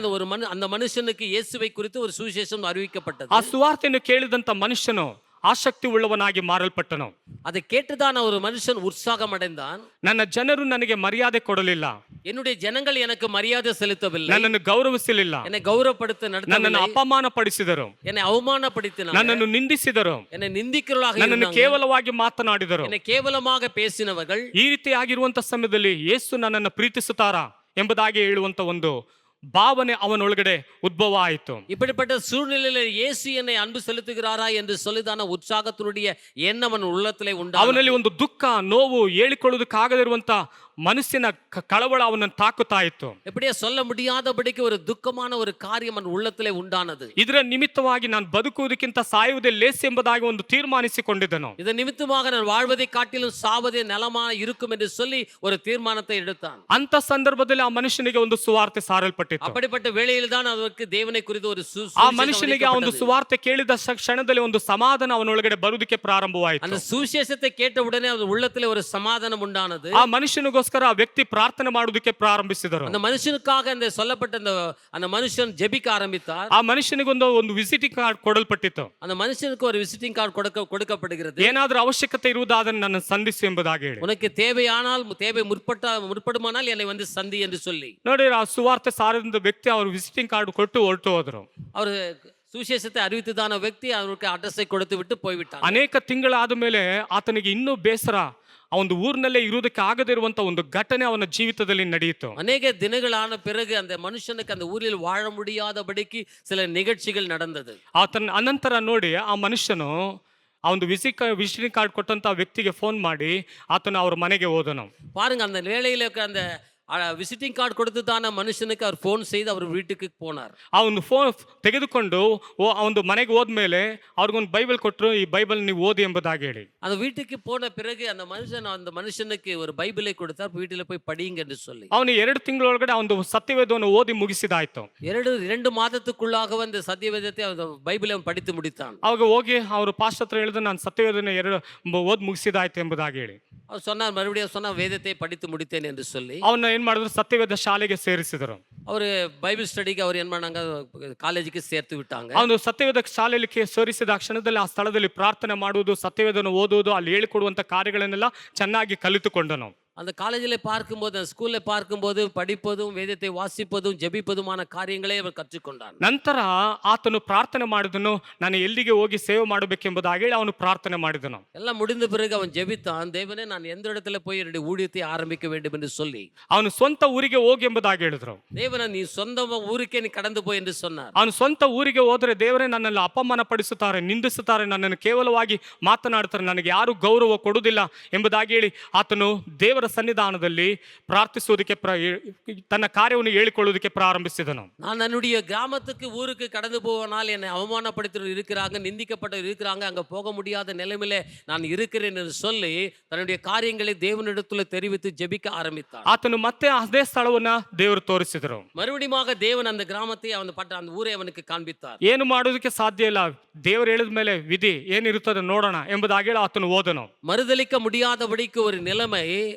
அந்த மனுஷனுக்கு இயேசுவை குறித்து ஒரு சுவிசேஷம் அறிவிக்கப்பட்டது. ಆ ಸುವಾರ್ತೆಯನ್ನು ಕೇಳಿದಂತ ಮನುಷ್ಯನು ಆಸಕ್ತಿ ಉಳ್ಳವನಾಗಿ ಮಾರಲ್ಪಟ್ಟನು. அதை கேட்டுதான் ஒரு மனுஷன் உற்சாகம் அடைந்தான். ನನ್ನ ಜನರು ನನಗೆ ಮರ್ಯಾದೆ ಕೊಡಲಿಲ್ಲ, என்னுடைய ஜனங்கள் எனக்கு மரியாதை செலுத்தவில்லை, ನನ್ನನ್ನು ಗೌರವಿಸಲಿಲ್ಲ, என்னை கௌரவப்படுத்த ನನ್ನನ್ನು நடத்தவில்லை, ಅಪಮಾನ ಪಡಿಸಿದರು, என்னை அவமானப்படுத்தினார்கள், ನನ್ನನ್ನು ನಿಂದಿಸಿದರು, என்னை நிந்திக்கிறவர்களாக ನನ್ನನ್ನು இருந்தாங்க, ಕೇವಲವಾಗಿ ಮಾತನಾಡಿದರು. என்னை ಕೇವಲமாக பேசினவர்கள். ಈ ರೀತಿ ಆಗಿರುವಂತ ಸಮಯದಲ್ಲಿ ಯೇಸು ನನ್ನನ್ನು ಪ್ರೀತಿಸುತ್ತಾರಾ ಎಂಬುದಾಗಿ ಹೇಳುವಂತ ಒಂದು ಭಾವನೆ ಅವನೊಳಗಡೆ ಉದ್ಭವ ಆಯಿತು. இப்படிப்பட்ட சூழ்நிலையில இயேசு என்னை அன்பு செலுத்துகிறாரா என்று சொல்லிதான உற்சாகத்தினுடைய எண்ணம் அவன் உள்ளத்திலே உண்டானது. ಅವನಲ್ಲಿ ಒಂದು ದುಃಖ, ನೋವು, ಹೇಳಿಕೊಳ್ಳುವುದಕ್ಕಾಗದಿರುವಂತ ಮನಸ್ಸಿನ ಕಳವಳ ಅವನನ್ನು ತಾಕುತ್ತಾ ಇತ್ತು. எப்படியே சொல்ல முடியாதபடிக்கு ஒரு துக்கமான ஒரு காரியம் அவன் உள்ளத்திலே உண்டானது. ಇದರ ನಿಮಿತ್ತವಾಗಿ ನಾನು ಬದುಕುವುದಕ್ಕಿಂತ ಸಾಯುವುದೇ ಲೇಸು ಎಂಬುದಾಗಿ ಒಂದು ತೀರ್ಮಾನಿಸಿಕೊಂಡಿದ್ದನು. இதன் நிமித்தமாக நான் வாழ்வதை காட்டிலும் சாவதே நலமா இருக்கும் என்று சொல்லி ஒரு தீர்மானத்தை எடுத்தான். ಅಂತ ಸಂದರ್ಭದಲ್ಲಿ ಆ ಮನುಷ್ಯನಿಗೆ ಒಂದು ಸುವಾರ್ತೆ ಸಾರಲ್ಪಟ್ಟಿತ್ತು. அப்படிப்பட்ட வேளையில் தான் அவருக்கு தேவனை குறித்து ஒரு ಆ ಮನುಷ್ಯನಿಗೆ ಆ ಒಂದು ಸುವಾರ್ತೆ ಕೇಳಿದ ಕ್ಷಣದಲ್ಲಿ ಒಂದು ಸಮಾಧಾನ ಅವನೊಳಗಡೆ ಬರುವುದಕ್ಕೆ ಪ್ರಾರಂಭವಾಯಿತು. அந்த சுவிசேஷத்தை கேட்ட உடனே அவர் உள்ளத்திலே ஒரு சமாதானம் உண்டானது. ಆ ಮನುಷ್ಯನಿಗೋಸ್ಕರ ಆ ವ್ಯಕ್ತಿ ಪ್ರಾರ್ಥನೆ ಮಾಡುವುದಕ್ಕೆ ಪ್ರಾರಂಭಿಸಿದರು. அந்த மனுஷனுக்காக அந்த சொல்லப்பட்ட அந்த மனுஷன் ஜெபிக்க ஆரம்பித்தார். ಆ ಮನುಷ್ಯನಿಗೊಂದು ಒಂದು ವಿಸಿಟಿಂಗ್ ಕಾರ್ಡ್ ಕೊಡಲ್ಪಟ್ಟಿತ್ತು. அந்த மனுஷனுக்கு ஒரு விசிட்டிங் கார்டு கொடுக்கப்படுகிறது. ಏನಾದ್ರೂ ಅವಶ್ಯಕತೆ ಇರುವುದಾದರೆ ನನ್ನ ಸಂಧಿಸಿ ಎಂಬುದಾಗಿ ಹೇಳಿ. உனக்கு தேவையானால் தேவை முற்படுமானால் என்னை வந்து சந்தி என்று சொல்லி. ನೋಡಿ, ಆ ಸುವಾರ್ತೆ ಸಾರಿದ ವ್ಯಕ್ತಿ ಅವರು ವಿಸಿಟಿಂಗ್ ಕಾರ್ಡ್ ಕೊಟ್ಟು ಹೊರಟು ಹೋದರು. அவர் சுவிசேஷத்தை அறிவித்ததான ವ್ಯಕ್ತಿ அவருக்கு அட்ரஸை கொடுத்து விட்டு போய்விட்டார். ಅನೇಕ ತಿಂಗಳಾದ ಮೇಲೆ ಆತನಿಗೆ ಇನ್ನೂ ಬೇಸರ, ಆ ಒಂದು ಊರಿನಲ್ಲೇ ಇರುವುದಕ್ಕೆ ಆಗದಿರುವಂತ ಒಂದು ಘಟನೆ ಅವನ ಜೀವಿತದಲ್ಲಿ ನಡೆಯಿತು. அநேக தினங்களான பிறகு அந்த மனுஷனுக்கு அந்த ஊரில் வாழ முடியாதபடிக்கு சில நிகழ்ச்சிகள் நடந்தது. ಆತನ ಅನಂತರ ನೋಡಿ, ಆ ಮನುಷ್ಯನು ಆ ಒಂದು ವಿಸಿಟಿಂಗ್ ಕಾರ್ಡ್ ಕೊಟ್ಟಂತ ವ್ಯಕ್ತಿಗೆ ಫೋನ್ ಮಾಡಿ ಆತನು ಅವ್ರ ಮನೆಗೆ ಹೋದನು. பாருங்க, அந்த வேளையில அந்த விசிட்டிங் கார்டு கொடுத்து தான மனுஷனுக்கு அவர் ஃபோன் செய்து அவர் வீட்டுக்கு போனார். ಅವನು ಫೋನ್ ತೆಗೆದುಕೊಂಡು ಅವನು ಮನೆಗೆ ಹೋದ್ಮೇಲೆ ಅವ್ರಿಗೊಂದು ಬೈಬಲ್ ಕೊಟ್ಟರು, ಈ ಬೈಬಲ್ ನೀವು ಓದಿ ಎಂಬುದಾಗಿ ಹೇಳಿ. அந்த வீட்டுக்கு போன பிறகு அந்த மனுஷனுக்கு ஒரு பைபிளை கொடுத்தார், வீட்டில போய் படிங்க என்று சொல்லி. ಅವನು 2 ತಿಂಗಳೊಳಗಡೆ ಒಂದು ಸತ್ಯವೇದವನ್ನು ಓದಿ ಮುಗಿಸಿದಾಯ್ತು. 2 மாதத்துக்குள்ளாக அந்த சத்தியவேதத்தை அந்த பைபிளை அவன் படித்து முடித்தான். ಅವಾಗ ಹೋಗಿ ಅವರು ಪಾಸ್ಟರ್ ಹತ್ರ ಹೇಳಿದ್ರು, ನಾನು ಸತ್ಯವೇದನ 2 ಓದಿ ಮುಗಿಸಿದಾಯ್ತು ಎಂಬುದಾಗಿ ಹೇಳಿ. அவர் சொன்னார், மறுபடியும் சொன்னார், வேதத்தை படித்து முடித்தேன் என்று சொல்லி. ಅವನ್ನ ಏನ್ ಮಾಡಿದ್ರು, ಸತ್ಯವೇದ ಶಾಲೆಗೆ ಸೇರಿಸಿದರು. அவர் பைபிள் ஸ்டடிக்கு அவர் என்ன பண்ணாங்க, ಕಾಲೇಜಿಗೆ சேர்த்து விட்டாங்க. ಅವನು ಸತ್ಯವೇದ ಶಾಲೆಯಲ್ಲಿ ಸೇರಿಸಿದ ಕ್ಷಣದಲ್ಲಿ ಆ ಸ್ಥಳದಲ್ಲಿ ಪ್ರಾರ್ಥನೆ ಮಾಡುವುದು, ಸತ್ಯವೇದನ ಓದುವುದು, ಅಲ್ಲಿ ಹೇಳಿಕೊಡುವಂತ ಕಾರ್ಯಗಳನ್ನೆಲ್ಲ ಚೆನ್ನಾಗಿ ಕಲಿತುಕೊಂಡನು. அந்த காலேஜில் பார்க்கும்போது, அந்த ஸ்கூலில் பார்க்கும்போது படிப்பதும் வேதத்தை வாசிப்பதும் ஜெபிப்பதுமான காரியங்களே அவர் கற்றுக்கொண்டான். ನಂತರ ಆತನು ಪ್ರಾರ್ಥನೆ ಮಾಡಿದನು, ನಾನು ಎಲ್ಲಿಗೆ ಹೋಗಿ ಸೇವೆ ಮಾಡಬೇಕೆಂಬುದಾಗಿ ಹೇಳಿ ಅವನು ಪ್ರಾರ್ಥನೆ ಮಾಡಿದನು. எல்லாம் முடிந்த பிறகு அவன் ஜெபித்தான், தேவனே நான் எந்த இடத்துல போய் என்னுடைய ஊழியத்தை ஆரம்பிக்க வேண்டும் என்று சொல்லி. ಅವನು ಸ್ವಂತ ಊರಿಗೆ ಹೋಗಿ ಎಂಬುದಾಗಿ ಹೇಳಿದ್ರು. தேவனே நீ சொந்த ஊருக்கே நீ கடந்து போய் என்று சொன்னார். ಅವನು ಸ್ವಂತ ಊರಿಗೆ ಹೋದರೆ ದೇವರೇ ನನ್ನಲ್ಲಿ ಅಪಮಾನ ಪಡಿಸುತ್ತಾರೆ, ನಿಂದಿಸುತ್ತಾರೆ, ನನ್ನನ್ನು ಕೇವಲವಾಗಿ ಮಾತನಾಡುತ್ತಾರೆ, ನನಗೆ ಯಾರು ಗೌರವ ಕೊಡುವುದಿಲ್ಲ ಎಂಬುದಾಗಿ ಹೇಳಿ ಆತನು ದೇವರ ಸನ್ನಿಧಾನದಲ್ಲಿ ಪ್ರಾರ್ಥಿಸುವುದಕ್ಕೆ ತನ್ನ ಕಾರ್ಯವನ್ನು ಹೇಳಿಕೊಳ್ಳುವುದಕ್ಕೆ ಪ್ರಾರಂಭಿಸಿದನು. நான் என்னுடைய கிராமத்துக்கு ஊருக்கு கடந்து போவனால் என்னை அவமானப்படுத்தி இருக்கிறாங்க, நிந்திக்கப்பட்டு இருக்கிறாங்க, அங்க போக முடியாத நிலைமையில நான் இருக்கிறேன் என்று சொல்லி தன்னுடைய காரியங்களை தேவனிடத்துல தெரிவித்து ஜெபிக்க ஆரம்பித்தார். ಆತನು ಮತ್ತೆ ಅದೇ ಸ್ಥಳವನ್ನ ದೇವರು ತೋರಿಸಿದರು. மறுபடியும் தேவன் அந்த கிராமத்தை அந்த ஊரை அவனுக்கு காண்பித்தார். ಏನು ಮಾಡೋದಕ್ಕೆ ಸಾಧ್ಯ ಇಲ್ಲ, ದೇವರು ಹೇಳಿದ ಮೇಲೆ ವಿಧಿ ಏನಿರುತ್ತದೆ ನೋಡೋಣ ಎಂಬುದಾಗಿ ಹೇಳಿ ಆತನು ಓದನು. மறுதலிக்க முடியாதபடிக்கு ஒரு நிலைமை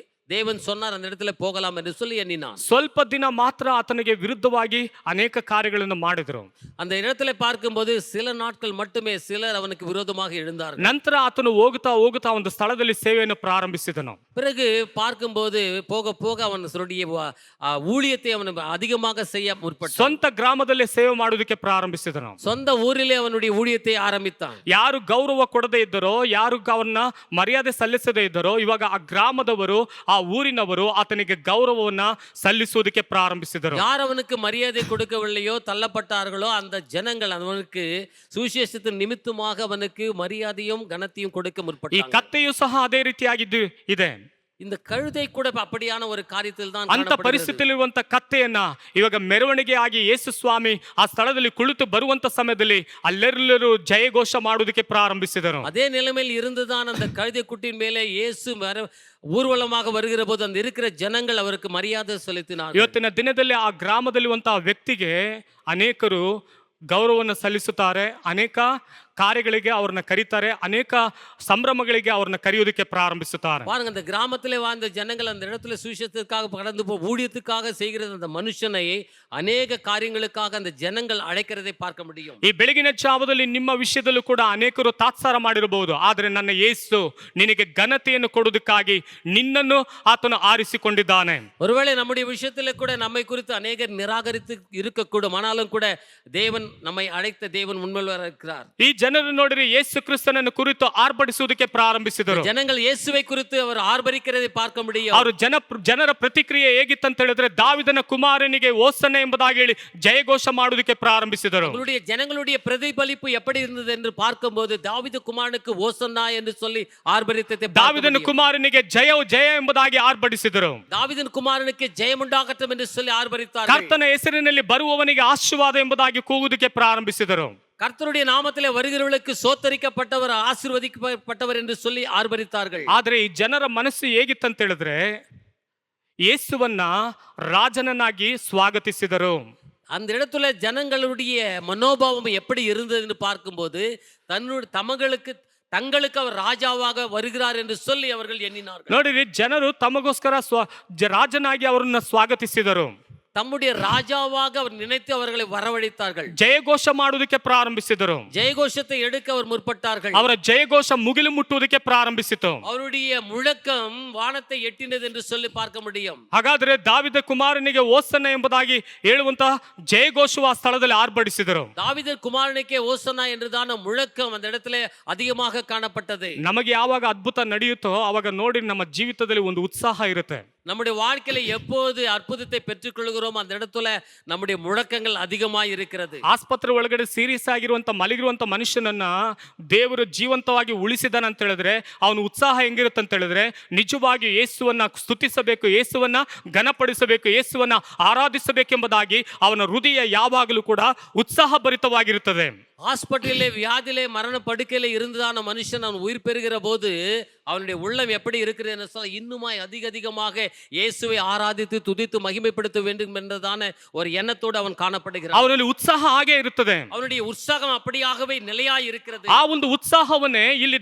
தேவன் சொன்னார், அந்த இடத்துல போகலாம் என்று சொல்லி எண்ணினான். ಸ್ವಲ್ಪ ದಿನ ಮಾತ್ರ ಆತನಿಗೆ ವಿರುದ್ಧವಾಗಿ ಅನೇಕ ಕಾರ್ಯಗಳನ್ನು ಮಾಡಿದರು. அந்த இடத்துல பார்க்கும்போது சில நாட்கள் மட்டுமே சிலர் அவனுக்கு விரோதமாக எழுந்தார்கள். ನಂತರ ಆತನು ಹೋಗುತ್ತಾ ಹೋಗುತ್ತಾ ಒಂದು ಸ್ಥಳದಲ್ಲಿ ಸೇವೆಯನ್ನು ಪ್ರಾರಂಭಿಸಿದನು. பிறகு பார்க்கும்போது போக போக அவன் ஊழியத்தை அவன் அதிகமாக செய்ய முற்பட்டான். ಸ್ವಂತ ಗ್ರಾಮದಲ್ಲಿ ಸೇವೆ ಮಾಡುವುದಕ್ಕೆ ಪ್ರಾರಂಭಿಸಿದನು. சொந்த ஊரிலே அவனுடைய ஊழியத்தை ಆರಂಭಿத்தான். ಯಾರು ಗೌರವ ಕೊಡದೇ ಇದ್ದರೋ, ಯಾರು ಅವನ್ನ ಮರ್ಯಾದೆ ಸಲ್ಲಿಸದೇ ಇದ್ದರೋ, ಇವಾಗ ಆ ಗ್ರಾಮದವರು, ಆ ಊರಿನವರು ಆತನಿಗೆ ಗೌರವವನ್ನ ಸಲ್ಲಿಸುವುದಕ್ಕೆ ಪ್ರಾರಂಭಿಸಿದರು. யார் அவனுக்கு மரியாதை கொடுக்கவில்லையோ, தள்ளப்பட்டார்களோ, அந்த ஜனங்கள் அவனுக்கு சுவிசேஷத்தின் நிமித்தமாக அவனுக்கு மரியாதையும் கனத்தையும் கொடுக்க ಈ முற்பட்டார்கள். ಕತ್ತೆಯು ಸಹ ಅದೇ ರೀತಿಯಾಗಿದ್ದು ಇದೆ. இந்த ಕழுதை ಕೂಡ அப்படியான ஒரு காரியத்தில் தான் ಅಂತ ಪರಿಸ್ಥಿತಿಯಲ್ಲಿರುವಂತ ಕತ್ತೆಯನ್ನ ಇವಾಗ ಮೆರವಣಿಗೆ ಆಗಿ ಯೇಸು ಸ್ವಾಮಿ ಆ ಸ್ಥಳದಲ್ಲಿ ಕುಳಿತು ಬರುವಂತ ಸಮಯದಲ್ಲಿ ಅಲ್ಲೆಲ್ಲರೂ ಜಯಘೋಷ ಮಾಡುವುದಕ್ಕೆ ಪ್ರಾರಂಭಿಸಿದರು. அதே நிலைமையில் இருந்துதான் அந்த கழுதை குட்டியின் மேலே இயேசு ஊர்வலமாக வருகிற போது அந்த இருக்கிற ஜனங்கள் அவருக்கு மரியாதை செலுத்தினார்கள். ಇವತ್ತಿನ ದಿನದಲ್ಲಿ ಆ ಗ್ರಾಮದಲ್ಲಿರುವಂತಹ ವ್ಯಕ್ತಿಗೆ ಅನೇಕರು ಗೌರವವನ್ನು ಸಲ್ಲಿಸುತ್ತಾರೆ, ಅನೇಕ ಕಾರ್ಯಗಳಿಗೆ ಅವ್ರನ್ನ ಕರೀತಾರೆ, ಅನೇಕ ಸಂಭ್ರಮಗಳಿಗೆ ಅವ್ರನ್ನ ಕರೆಯೋದಕ್ಕೆ ಪ್ರಾರಂಭಿಸುತ್ತಾರೆ. பாருங்க, அந்த கிராமத்திலே வாழ்ந்த ஜனங்கள் அந்த இடத்துல சுவிசேஷத்துக்காக கடந்து ஊழியத்துக்காக செய்கிற அந்த மனுஷனை அநேக காரியங்களுக்காக அந்த ஜனங்கள் அழைக்கிறதை பார்க்க முடியும். ಈ ಬೆಳಗಿನ ಜಾವದಲ್ಲಿ ನಿಮ್ಮ ವಿಷಯದಲ್ಲೂ ಕೂಡ ಅನೇಕರು ತಾತ್ಸಾರ ಮಾಡಿರಬಹುದು, ಆದರೆ ನನ್ನ ಯೇಸು ನಿನಗೆ ಘನತೆಯನ್ನು ಕೊಡುವುದಕ್ಕಾಗಿ ನಿನ್ನನ್ನು ಆತನು ಆರಿಸಿಕೊಂಡಿದ್ದಾನೆ. ஒருவேளை நம்முடைய விஷயத்திலே கூட நம்மை குறித்து அநேகர் நிராகரித்து இருக்கக்கூடும், ஆனாலும் கூட தேவன் நம்மை அழைத்த தேவன் முன்மேல் இருக்கிறார். ಈ ಜನರು ನೋಡಿರಿ, ಯೇಸು ಕ್ರಿಸ್ತನನ್ನು ಕುರಿತು ಆರ್ಭಟಿಸುವುದಕ್ಕೆ ಪ್ರಾರಂಭಿಸಿದರು. ಜನಗಳು ಯೇಸುவை குறித்து அவர் ஆர்ப்பரிக்கிறதை பார்க்க முடியும். ಅವರು ಜನರ ಪ್ರತಿಕ್ರಿಯೆ ಹೇಗಿತ್ತಂತ ಹೇಳಿದ್ರೆ, ದಾವಿದನ ಕುಮಾರನಿಗೆ ಓಸನೆ ಎಂಬುದಾಗಿ ಹೇಳಿ ಜಯಘೋಷ ಮಾಡುವುದಕ್ಕೆ ಪ್ರಾರಂಭಿಸಿದರು. அவருடைய ஜனங்களுடைய பிரதிபலிப்பு எப்படி இருந்தது என்று பார்க்கும்போது தாவீது குமாரனுக்கு ஓசன்னா என்று சொல்லி ஆர்ப்பரித்ததை ದಾವಿದನ ಕುಮಾರನಿಗೆ ಜಯ ಜಯ ಎಂಬುದಾಗಿ ಆರ್ಭಟಿಸಿದರು. தாவீதின் குமாரனுக்கு ஜெயம் உண்டாகட்டும் என்று சொல்லி ஆர்ப்பரித்தார்கள். ಕರ್ತನ ಹೆಸರಿನಲ್ಲಿ ಬರುವವನಿಗೆ ಆಶೀರ್ವಾದ ಎಂಬುದಾಗಿ ಕೂಗುವುದಕ್ಕೆ ಪ್ರಾರಂಭಿಸಿದರು. கர்த்தருடைய நாமத்திலே வருகிறவர்களுக்கு சோத்தரிக்கப்பட்டவர், ஆசீர்வதிக்கப்பட்டவர் என்று சொல்லி ஆர்ப்பரித்தார்கள். ಆದರೆ ಈ ಜನರ ಮನಸ್ಸು ಹೇಗಿತ್ತಂತ ಹೇಳಿದ್ರೆ, ಯೇಸುವನ್ನ ರಾಜನನ್ನಾಗಿ ಸ್ವಾಗತಿಸಿದರು. அந்த இடத்துல ஜனங்களுடைய மனோபாவம் எப்படி இருந்தது என்று பார்க்கும்போது தங்களுக்கு அவர் ராஜாவாக வருகிறார் என்று சொல்லி அவர்கள் எண்ணினார்கள். ನೋಡಿರಿ, ಜನರು ತಮಗೋಸ್ಕರ ರಾಜನಾಗಿ ಅವರನ್ನ ಸ್ವಾಗತಿಸಿದರು. தம்முடைய ராஜாவாக அவர் நினைத்து அவர்களை வரவழைத்தார்கள். ಜಯಘೋಷ ಮಾಡುವುದಕ್ಕೆ ಪ್ರಾರಂಭಿಸಿದರು. ஜெயகோஷத்தை எடுக்க அவர் முற்பட்டார்கள். ಅವರ ಜಯಘೋಷ ಮುಗಿಲು ಮುಟ್ಟುವುದಕ್ಕೆ ಪ್ರಾರಂಭಿಸಿತು. அவருடைய முழக்கம் வானத்தை எட்டினது என்று சொல்லி பார்க்க முடியும். ಹಾಗಾದ್ರೆ ದಾವಿದ ಕುಮಾರನಿಗೆ ಓಸನ್ನ ಎಂಬುದಾಗಿ ಹೇಳುವಂತಹ ಜಯಘೋಷವು ಆ ಸ್ಥಳದಲ್ಲಿ ಆರ್ಭಟಿಸಿದರು. தாவீது குமாரனுக்கே ஓசன்னா என்றுதான முழக்கம் அந்த இடத்துல அதிகமாக காணப்பட்டது. ನಮಗೆ ಯಾವಾಗ ಅದ್ಭುತ ನಡೆಯುತ್ತೋ ಅವಾಗ ನೋಡಿ ನಮ್ಮ ಜೀವಿತದಲ್ಲಿ ಒಂದು ಉತ್ಸಾಹ ಇರುತ್ತೆ. நம்முடைய வாழ்க்கையில எப்போது அற்புதத்தை பெற்றுக்கொள்கிறோம் அந்த இடத்துல நம்முடைய முழக்கங்கள் அதிகமாக இருக்கிறது. ಆಸ್ಪತ್ರೆ ಒಳಗಡೆ ಸೀರಿಯಸ್ ಆಗಿರುವಂತ ಮಲಗಿರುವಂತ ಮನುಷ್ಯನನ್ನ ದೇವರು ಜೀವಂತವಾಗಿ ಉಳಿಸಿದಾನ ಅಂತ ಹೇಳಿದ್ರೆ ಅವನ ಉತ್ಸಾಹ ಹೆಂಗಿರುತ್ತೆ ಅಂತ ಹೇಳಿದ್ರೆ, ನಿಜವಾಗಿ ಯೇಸುವನ್ನ ಸ್ತುತಿಸಬೇಕು, ಯೇಸುವನ್ನ ಘನಪಡಿಸಬೇಕು, ಯೇಸುವನ್ನ ಆರಾಧಿಸಬೇಕೆಂಬುದಾಗಿ ಅವನ ಹೃದಯ ಯಾವಾಗಲೂ ಕೂಡ ಉತ್ಸಾಹ ಭರಿತವಾಗಿರುತ್ತದೆ. ஹாஸ்பிட்டலிலே வியாதியிலே மரண படுக்கையில இருந்ததான மனுஷன் அவன் உயிர் பெறுகிற போது அவனுடைய உள்ளம் எப்படி இருக்கிறது என்று சொல்ல இன்னுமாய் அதிகமாக இயேசுவை ஆராதித்து துதித்து மகிமைப்படுத்த வேண்டும் என்றதான ஒரு எண்ணத்தோடு அவன் ಕಾಣப்படுகிறான். ಅವನಲ್ಲಿ ಉತ್ಸಾಹ ಹಾಗೆ ಇರುತ್ತದೆ. அவனுடைய உற்சாகம் அப்படியாகவே நிலையாய் இருக்கிறது. ಆ ಒಂದು ಉತ್ಸಾಹವನ್ನೇ ಇಲ್ಲಿ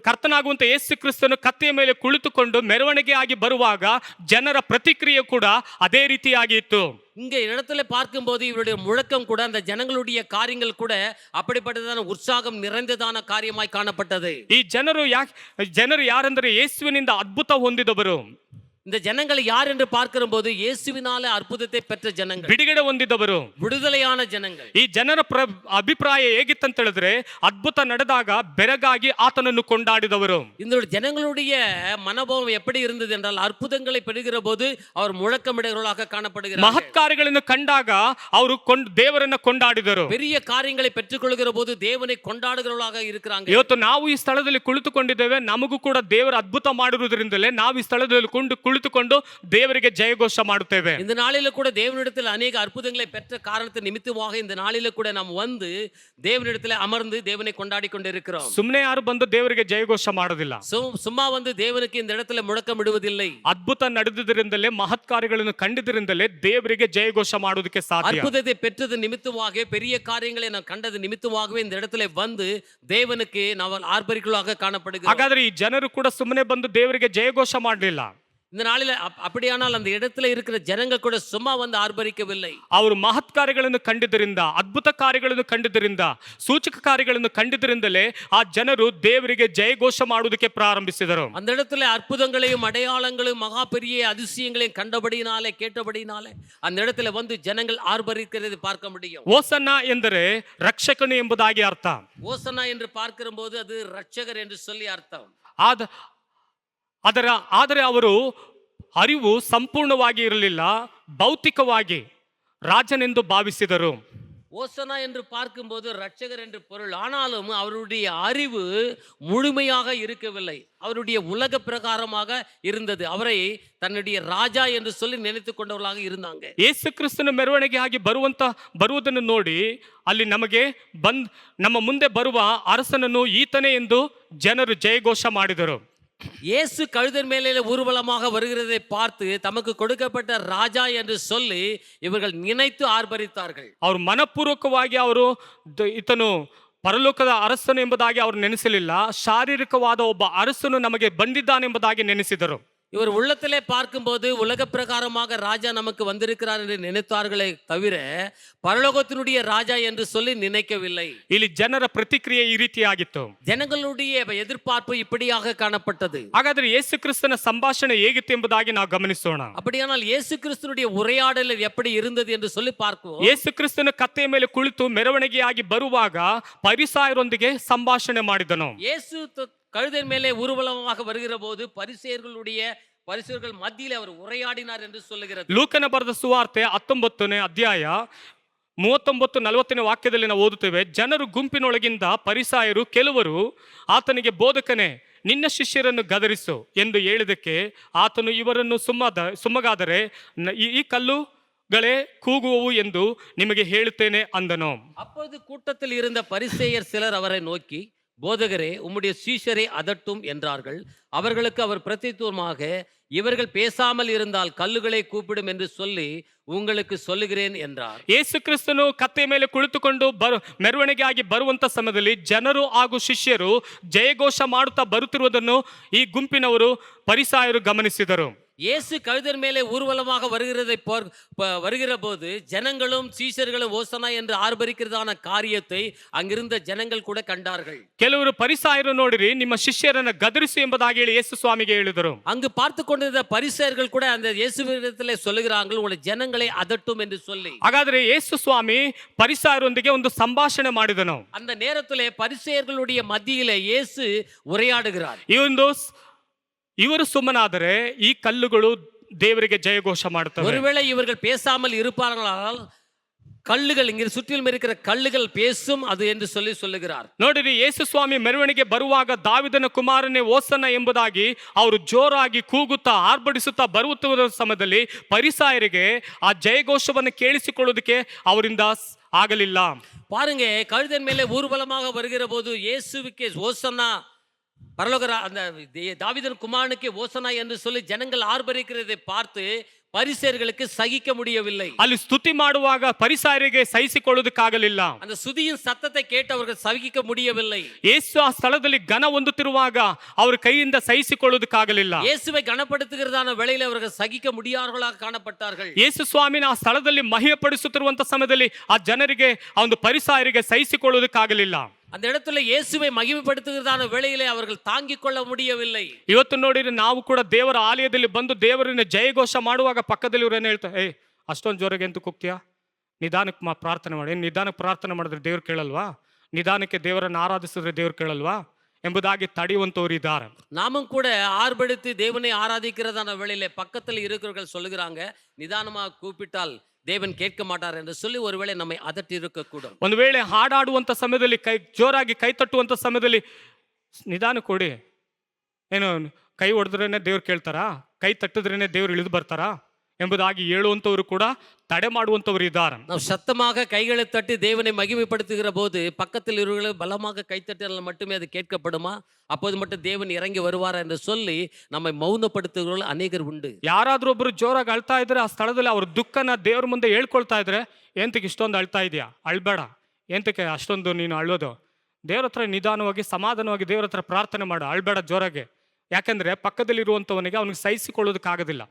ಕರ್ತನಾಗುವಂತ ಯೇಸು ಕ್ರಿಸ್ತನು ಕತ್ತೆಯ ಮೇಲೆ ಕುಳಿತುಕೊಂಡು ಮೆರವಣಿಗೆಯಾಗಿ ಬರುವಾಗ ಜನರ ಪ್ರತಿಕ್ರಿಯೆ ಕೂಡ ಅದೇ ರೀತಿಯಾಗಿ ಇತ್ತು. இங்க இடத்துல பார்க்கும்போது இவருடைய முழக்கம் கூட அந்த ஜனங்களுடைய காரியங்கள் கூட அப்படிப்பட்டதான உற்சாகம் நிறைந்ததான காரியமாய் ಕಾಣப்பட்டது. ಈ ಜನರು ಯಾರೆಂದರೆ ಯೇಸುವಿನಿಂದ ಅದ್ಭುತ ಹೊಂದಿದವರು. இந்த ஜனங்கள் யார் என்று பார்க்கிற போது இயேசுவினால அற்புதத்தை பெற்ற ஜனங்கள், ಬಿಡುಗಡೆ ಹೊಂದಿದವರು, விடுதலையான ஜனங்கள். ಈ ಜನರ ಅಭಿಪ್ರಾಯ ಹೇಗಿತ್ತಂತ ಹೇಳಿದ್ರೆ ಅದ್ಭುತ ನಡೆದಾಗ ಬೆರಗಾಗಿ ಆತನನ್ನು ಕೊಂಡಾಡಿದವರು. இந்த ஜனங்களுடைய மனோபாவம் எப்படி இருந்தது என்றால் அற்புதங்களை பெறுகிற போது அவர் முழக்கமிடுகிறவர்களாக ಕಾಣப்படுகிறார்கள். ಮಹತ್ ಕಾರ್ಯಗಳನ್ನು ಕಂಡಾಗ ಅವರು ದೇವರನ್ನ ಕೊಂಡಾಡಿದರು. பெரிய காரியங்களை பெற்றுக்கொள்கிற போது தேவனை கொண்டாடுகிறவர்களாக இருக்கிறாங்க. ಇವತ್ತು ನಾವು ಈ ಸ್ಥಳದಲ್ಲಿ ಕುಳಿತುಕೊಂಡಿದ್ದೇವೆ, ನಮಗೂ ಕೂಡ ದೇವರ ಅದ್ಭುತ ಮಾಡಿರುವುದರಿಂದಲೇ ನಾವು ಈ ಸ್ಥಳದಲ್ಲಿ ಕುಳಿತುಕೊಂಡು ದೇವರಿಗೆ ಜಯಘೋಷ ಮಾಡುತ್ತೇವೆ. இந்த நாளில கூட தேவனிடத்தில் அநேக அற்புதங்களை பெற்ற காரணத்தை நிமித்தமாக இந்த நாளில கூட நாம் வந்து தேவனிடத்தில் அமர்ந்து தேவனை கொண்டாடி கொண்டிருக்கிறோம். ಸುಮ್ಮನೆ ಯಾರು ಬಂದು ದೇವರಿಗೆ ಜಯಘೋಷ ಮಾಡೋದಿಲ್ಲ. சும்மா வந்து தேவனுக்கு இந்த இடத்துல முழக்கமிடுவதில்லை. ಅದ್ಭುತ ನಡೆದಿದ್ದರಿಂದಲೇ ಮಹತ್ ಕಾರ್ಯಗಳನ್ನು ಕಂಡಿದ್ದರಿಂದಲೇ ದೇವರಿಗೆ ಜಯಘೋಷ ಮಾಡೋದಕ್ಕೆ ಸಾಧ್ಯ. அற்புதத்தை பெற்றது நிமித்தமாக பெரிய காரியங்களை நாம் கண்டது நிமித்தமாகவே இந்த இடத்துல வந்து தேவனுக்கு ನಾವು ஆர்ப்பரிக்கலாக காணப்படுகிறோம். ಹಾಗಾದ್ರೆ ಈ ಜನರು ಕೂಡ ಸುಮ್ಮನೆ ಬಂದು ದೇವರಿಗೆ ಜಯಘೋಷ ಮಾಡಲಿಲ್ಲ. இந்த நாளில அப்படியானால் அந்த இடத்துல இருக்கிற ஜனங்கள் கூட சும்மா வந்து ஆர்ப்பரிக்கவில்லை. ಅವರು ಮಹತ್ ಕಾರ್ಯಗಳನ್ನು ಕಂಡಿದ್ದರಿಂದ, ಅದ್ಭುತ ಕಾರ್ಯಗಳನ್ನು ಕಂಡಿದ್ದರಿಂದ, ಸೂಚಕ ಕಾರ್ಯಗಳನ್ನು ಕಂಡಿದ್ದರಿಂದಲೇ ಆ ಜನರು ದೇವರಿಗೆ ಜಯಘೋಷ ಮಾಡುವುದಕ್ಕೆ ಪ್ರಾರಂಭಿಸಿದರು. அந்த இடத்துல அற்புதங்களையும் அடையாளங்களையும் மகா பெரிய அதிசயங்களையும் கண்டபடினாலே கேட்டபடினாலே அந்த இடத்துல வந்து ಜನங்கள் ஆர்ப்பரிக்கிறது பார்க்க முடியும். ಓಸನ್ನ ಎಂದರೆ ರಕ್ಷಕನು ಎಂಬುದಾಗಿ ಅರ್ಥ. ஓசன்னா என்று பார்க்கிற போது அது ரட்சகர் என்று சொல்லி அர்த்தம். ಆದರೆ ಅವರು ಅರಿವು ಸಂಪೂರ್ಣವಾಗಿ ಇರಲಿಲ್ಲ, ಭೌತಿಕವಾಗಿ ರಾಜನೆಂದು ಭಾವಿಸಿದರು. ஓசனா என்று பார்க்கும்போது ரட்சகர் என்று பொருள், ஆனாலும் அவருடைய அறிவு முழுமையாக இருக்கவில்லை. அவருடைய உலக பிரகாரமாக இருந்தது. அவரை தன்னுடைய ராஜா என்று சொல்லி நினைத்து கொண்டவர்களாக இருந்தாங்க. ಯೇಸು ಕ್ರಿಸ್ತನ ಮೆರವಣಿಗೆ ಆಗಿ ಬರುವುದನ್ನು ನೋಡಿ ಅಲ್ಲಿ ನಮ್ಮ ಮುಂದೆ ಬರುವ ಅರಸನನ್ನು ಈತನೇ ಎಂದು ಜನರು ಜಯಘೋಷ ಮಾಡಿದರು. இயேசு கழுதன் மேலே ஊர்வலமாக வருகிறதை பார்த்து தமக்கு கொடுக்கப்பட்ட ராஜா என்று சொல்லி இவர்கள் நினைத்து ஆர்ப்பரித்தார்கள். ಅವರು ಮನಪೂರ್ವಕವಾಗಿ ಅವರು ಈತನು ಪರಲೋಕದ ಅರಸನು ಎಂಬುದಾಗಿ ಅವರು ನೆನೆಸಲಿಲ್ಲ, ಶಾರೀರಿಕವಾದ ಒಬ್ಬ ಅರಸನು ನಮಗೆ ಬಂದಿದ್ದಾನೆಂಬುದಾಗಿ ನೆನೆಸಿದರು. இவர் உள்ளத்திலே பார்க்கும்போது உலக பிரகாரமாக ராஜா நமக்கு வந்திருக்கிறார் என்று நினைத்தார்களே தவிர பரலோகத்தினுடைய ராஜா என்று சொல்லி நினைக்கவில்லை. ಇಲ್ಲಿ ಜನರ ಪ್ರತಿಕ್ರಿಯೆ ಈ ರೀತಿಯಾಗಿತ್ತು. ಜನங்களுடைய எதிர்பார்ப்பு இப்படியாக காணப்பட்டது. ಹಾಗಾದ್ರೆ ಯೇಸು ಕ್ರಿಸ್ತನ ಸಂಭಾಷಣೆ ಹೇಗಿತ್ತು ಎಂಬುದಾಗಿ ನಾವು ಗಮನಿಸೋಣ. அப்படியானால் இயேசு கிறிஸ்துனுடைய உரையாடல் எப்படி இருந்தது என்று சொல்லி பார்ப்போம். ಯೇಸು ಕ್ರಿಸ್ತನ ಕತ್ತೆಯ ಮೇಲೆ ಕುಳಿತು ಮೆರವಣಿಗೆಯಾಗಿ ಬರುವಾಗ ಪರಿಸಾಯರೊಂದಿಗೆ ಸಂಭಾಷಣೆ ಮಾಡಿದನು. இயேசு கழுதையின் மேலே ஊர்வலமாக வருகிற போது பரிசேயர்கள் மத்தியில் அவர் உரையாடினார் என்று சொல்லுகிறது. ಲೂಕನ ಬರೆದ ಸುವಾರ್ತೆ 19ನೇ ಅಧ್ಯಾಯ 39-40ನೇ ವಾಕ್ಯದಲ್ಲಿ ನಾವು ಓದುತ್ತೇವೆ. ಜನರು ಗುಂಪಿನೊಳಗಿಂದ ಪರಿಸಾಯರು ಕೆಲವರು ಆತನಿಗೆ, ಬೋಧಕನೇ, ನಿನ್ನ ಶಿಷ್ಯರನ್ನು ಗದರಿಸು ಎಂದು ಹೇಳಿದಕ್ಕೆ ಆತನು, ಇವರನ್ನು ಸುಮ್ಮಗಾದರೆ ಈ ಕಲ್ಲುಗಳೇ ಕೂಗುವವು ಎಂದು ನಿಮಗೆ ಹೇಳುತ್ತೇನೆ ಅಂದನು. அப்போது கூட்டத்தில் இருந்த பரிசேயர் சிலர் அவரை நோக்கி, போதகரே, உம்முடைய சீஷரை அதட்டும் என்றார்கள். அவர்களுக்கு அவர் பிரதித்துவமாக, இவர்கள் பேசாமல் இருந்தால் கல்லுகளை கூப்பிடும் என்று சொல்லி உங்களுக்கு சொல்லுகிறேன் என்றார். ಯೇಸು ಕ್ರಿಸ್ತನು ಕತ್ತೆಯ ಮೇಲೆ ಕುಳಿತುಕೊಂಡು ಮೆರವಣಿಗೆಯಾಗಿ ಬರುವಂತ ಸಮಯದಲ್ಲಿ ಜನರು ಹಾಗೂ ಶಿಷ್ಯರು ಜಯಘೋಷ ಮಾಡುತ್ತಾ ಬರುತ್ತಿರುವುದನ್ನು ಈ ಗುಂಪಿನವರು ಪರಿಸಾಯರು ಗಮನಿಸಿದರು. இயேசு கழுதன் மேலே ஊர்வலமாக வருகிற போது ஜனங்களும் சீஷர்களும் ஓசனா என்று ஆர்ப்பரிக்கிறதான காரியத்தை அங்கிருந்த ஜனங்கள் கூட கண்டார்கள். ಕೆಲವರು ಪರಿಸಾಯರು ನೋಡಿರಿ, ನಿಮ್ಮ ಶಿಷ್ಯರನ್ನು ಗದರಿಸು ಎಂಬುದಾಗಿ ಹೇಳಿ ಯೇಸು ಸ್ವಾಮಿಗೆ ಹೇಳಿದರು. அங்கு பார்த்து கொண்டிருந்த பரிசேயர்கள் கூட அந்த இயேசுவிடத்திலே சொல்லுகிறார்கள், உங்களுடைய ஜனங்களை அதட்டும் என்று சொல்லி. ಹಾಗಾದ್ರೆ ಯೇಸು ಸ್ವಾಮಿ ಪರಿಸಾಯರೊಂದಿಗೆ ಒಂದು ಸಂಭಾಷಣೆ ಮಾಡಿದನು. அந்த நேரத்திலே பரிசேயர்களுடைய மத்தியிலே இயேசு உரையாடுகிறார். ಇವರು ಸುಮ್ಮನಾದರೆ ಈ ಕಲ್ಲುಗಳು ದೇವರಿಗೆ ಜಯಘೋಷ ಮಾಡುತ್ತವೆ. ஒருவேளை இவர்கள் பேசாமல் இருப்பார்களானால் கல்லுகள், இங்கே சுற்றிலும் இருக்கிற கல்லுகள் பேசும் அது என்று சொல்லுகிறார். ನೋಡಿರಿ, ಯೇಸು ಸ್ವಾಮಿ ಮೆರವಣಿಗೆ ಬರುವಾಗ ದಾವಿದನ ಕುಮಾರನೇ ಓಸನ್ನ ಎಂಬುದಾಗಿ ಅವರು ಜೋರಾಗಿ ಕೂಗುತ್ತಾ ಆರ್ಭಡಿಸುತ್ತಾ ಬರುತ್ತಿರುವ ಸಮಯದಲ್ಲಿ ಪರಿಸಾಯರಿಗೆ ಆ ಜಯಘೋಷವನ್ನು ಕೇಳಿಸಿಕೊಳ್ಳುವುದಕ್ಕೆ ಅವರಿಂದ ಆಗಲಿಲ್ಲ. பாருங்க, கழுதையின் மேலே ஊர்வலமாக வருகிற போது இயேசுவுக்கே ஓசன்னா, அந்த தாவீதின் குமாரனுக்கே ஓசனா என்று சொல்லி ஜனங்கள் ஆர்ப்பரிக்கிறதை பார்த்து பரிசேயர்களுக்கு சகிக்க முடியவில்லை. ಅಲ್ಲಿ ಸ್ತುತಿ ಮಾಡುವಾಗ ಪರಿಸಾಯರಿಗೆ ಸಹಿಸಿಕೊಳ್ಳುವುದಕ್ಕಾಗಲಿಲ್ಲ. அந்த சுதியின் சத்தத்தை கேட்டு அவர்கள் சகிக்க முடியவில்லை. ಯೇಸು ಆ ಸ್ಥಳದಲ್ಲಿ ಘನ ಹೊಂದುತ್ತಿರುವಾಗ ಅವರ ಕೈಯಿಂದ ಸಹಿಸಿಕೊಳ್ಳುವುದಕ್ಕಾಗಲಿಲ್ಲ. இயேசுவை கனப்படுத்துகிறதான வேளையிலே அவர்கள் சகிக்க முடியாதவர்களாக காணப்பட்டார்கள். ಯೇಸು ಸ್ವಾಮಿನ ಆ ಸ್ಥಳದಲ್ಲಿ ಮಹಿಮೆಪಡಿಸುತ್ತಿರುವಂತ ಸಮಯದಲ್ಲಿ ಆ ಜನರಿಗೆ ಆ ಒಂದು ಪರಿಸಾಯರಿಗೆ ಸಹಿಸಿಕೊಳ್ಳುವುದಕ್ಕಾಗಲಿಲ್ಲ. அந்த இடத்துல இயேசுவை மகிமைப்படுத்துகிறதான வேளையிலே அவர்கள் தாங்கிக் கொள்ள முடியவில்லை. ಇವತ್ತು ನೋಡಿದ್ರೆ ನಾವು ಕೂಡ ದೇವರ ಆಲಯದಲ್ಲಿ ಬಂದು ದೇವರನ್ನ ಜಯಘೋಷ ಮಾಡುವಾಗ ಪಕ್ಕದಲ್ಲಿ ಇವ್ರು ಏನು ಹೇಳ್ತಾರೆ, ಅಷ್ಟೊಂದು ಜೋರಾಗಿ ಎಂತ ಕೂಗ್ತೀಯಾ, ನಿಧಾನಕ್ಕೆ ಪ್ರಾರ್ಥನೆ ಮಾಡಿ. ನಿಧಾನಕ್ಕೆ ಪ್ರಾರ್ಥನೆ ಮಾಡಿದ್ರೆ ದೇವ್ರು ಕೇಳಲ್ವಾ? ನಿಧಾನಕ್ಕೆ ದೇವರನ್ನು ಆರಾಧಿಸಿದ್ರೆ ದೇವ್ರು ಕೇಳಲ್ವಾ ಎಂಬುದಾಗಿ ತಡೆಯುವಂತವ್ರು ಇದ್ದಾರೆ. நாமும் கூட ஆர்ப்பரித்து தேவனை ஆராதிக்கிறதான வேளையிலே பக்கத்தில் இருக்கிறவர்கள் சொல்லுகிறாங்க, நிதானமாக கூப்பிட்டால் தேவன் கேட்க மாட்டார் என்று சொல்லி ஒருவேளை நம்மை அதட்டி இருக்கக்கூடும். ಒಂದು ವೇಳೆ ಹಾಡಾಡುವಂತ ಸಮಯದಲ್ಲಿ ಜೋರಾಗಿ ಕೈ ತಟ್ಟುವಂತ ಸಮಯದಲ್ಲಿ ನಿಧಾನ ಕೊಡಿ, ಏನು ಕೈ ಹೊಡೆದ್ರೇನೆ ದೇವ್ರು ಕೇಳ್ತಾರಾ, ಕೈ ತಟ್ಟಿದ್ರೇನೆ ದೇವ್ರು ಇಳಿದು ಬರ್ತಾರಾ ಎಂಬುದಾಗಿ ಹೇಳುವಂತವರು ಕೂಡ ತಡೆ ಮಾಡುವಂತವರು ಇದ್ದಾರೆ. ನಾವು சத்தமாக கைகளை தட்டி தேவனை மகிமைப்படுத்துகிற போது பக்கத்தில் இருக்கிறவர்கள் பலமாக கைத்தட்டினால் மட்டுமே அது கேட்கப்படுமா? அப்போது மட்டும் தேவன் இறங்கி வருவாரா என்று சொல்லி நம்மை ಮೌನಪಡಿಸುವವರು ಅನೇಕರು ಉಂಟು. ಯಾರಾದ್ರೂ ಒಬ್ರು ಜೋರಾಗಿ ಅಳ್ತಾ ಇದ್ರೆ ಆ ಸ್ಥಳದಲ್ಲಿ ಅವ್ರ ದುಃಖನ ದೇವ್ರ ಮುಂದೆ ಹೇಳ್ಕೊಳ್ತಾ ಇದ್ರೆ, ಎಂತಕ್ಕೆ ಇಷ್ಟೊಂದು ಅಳ್ತಾ ಇದೆಯಾ, ಅಳ್ಬೇಡ, ಎಂತಕ್ಕೆ ಅಷ್ಟೊಂದು ನೀನು ಅಳ್ಳೋದು, ದೇವ್ರ ಹತ್ರ ನಿಧಾನವಾಗಿ ಸಮಾಧಾನವಾಗಿ ದೇವ್ರ ಹತ್ರ ಪ್ರಾರ್ಥನೆ ಮಾಡು, ಅಳ್ಬೇಡ ಜೋರಾಗಿ. ಯಾಕಂದ್ರೆ ಪಕ್ಕದಲ್ಲಿರುವಂತವನಿಗೆ ಅವನಿಗೆ ಸಹಿಸಿಕೊಳ್ಳೋದಕ್ಕಾಗೋದಿಲ್ಲ.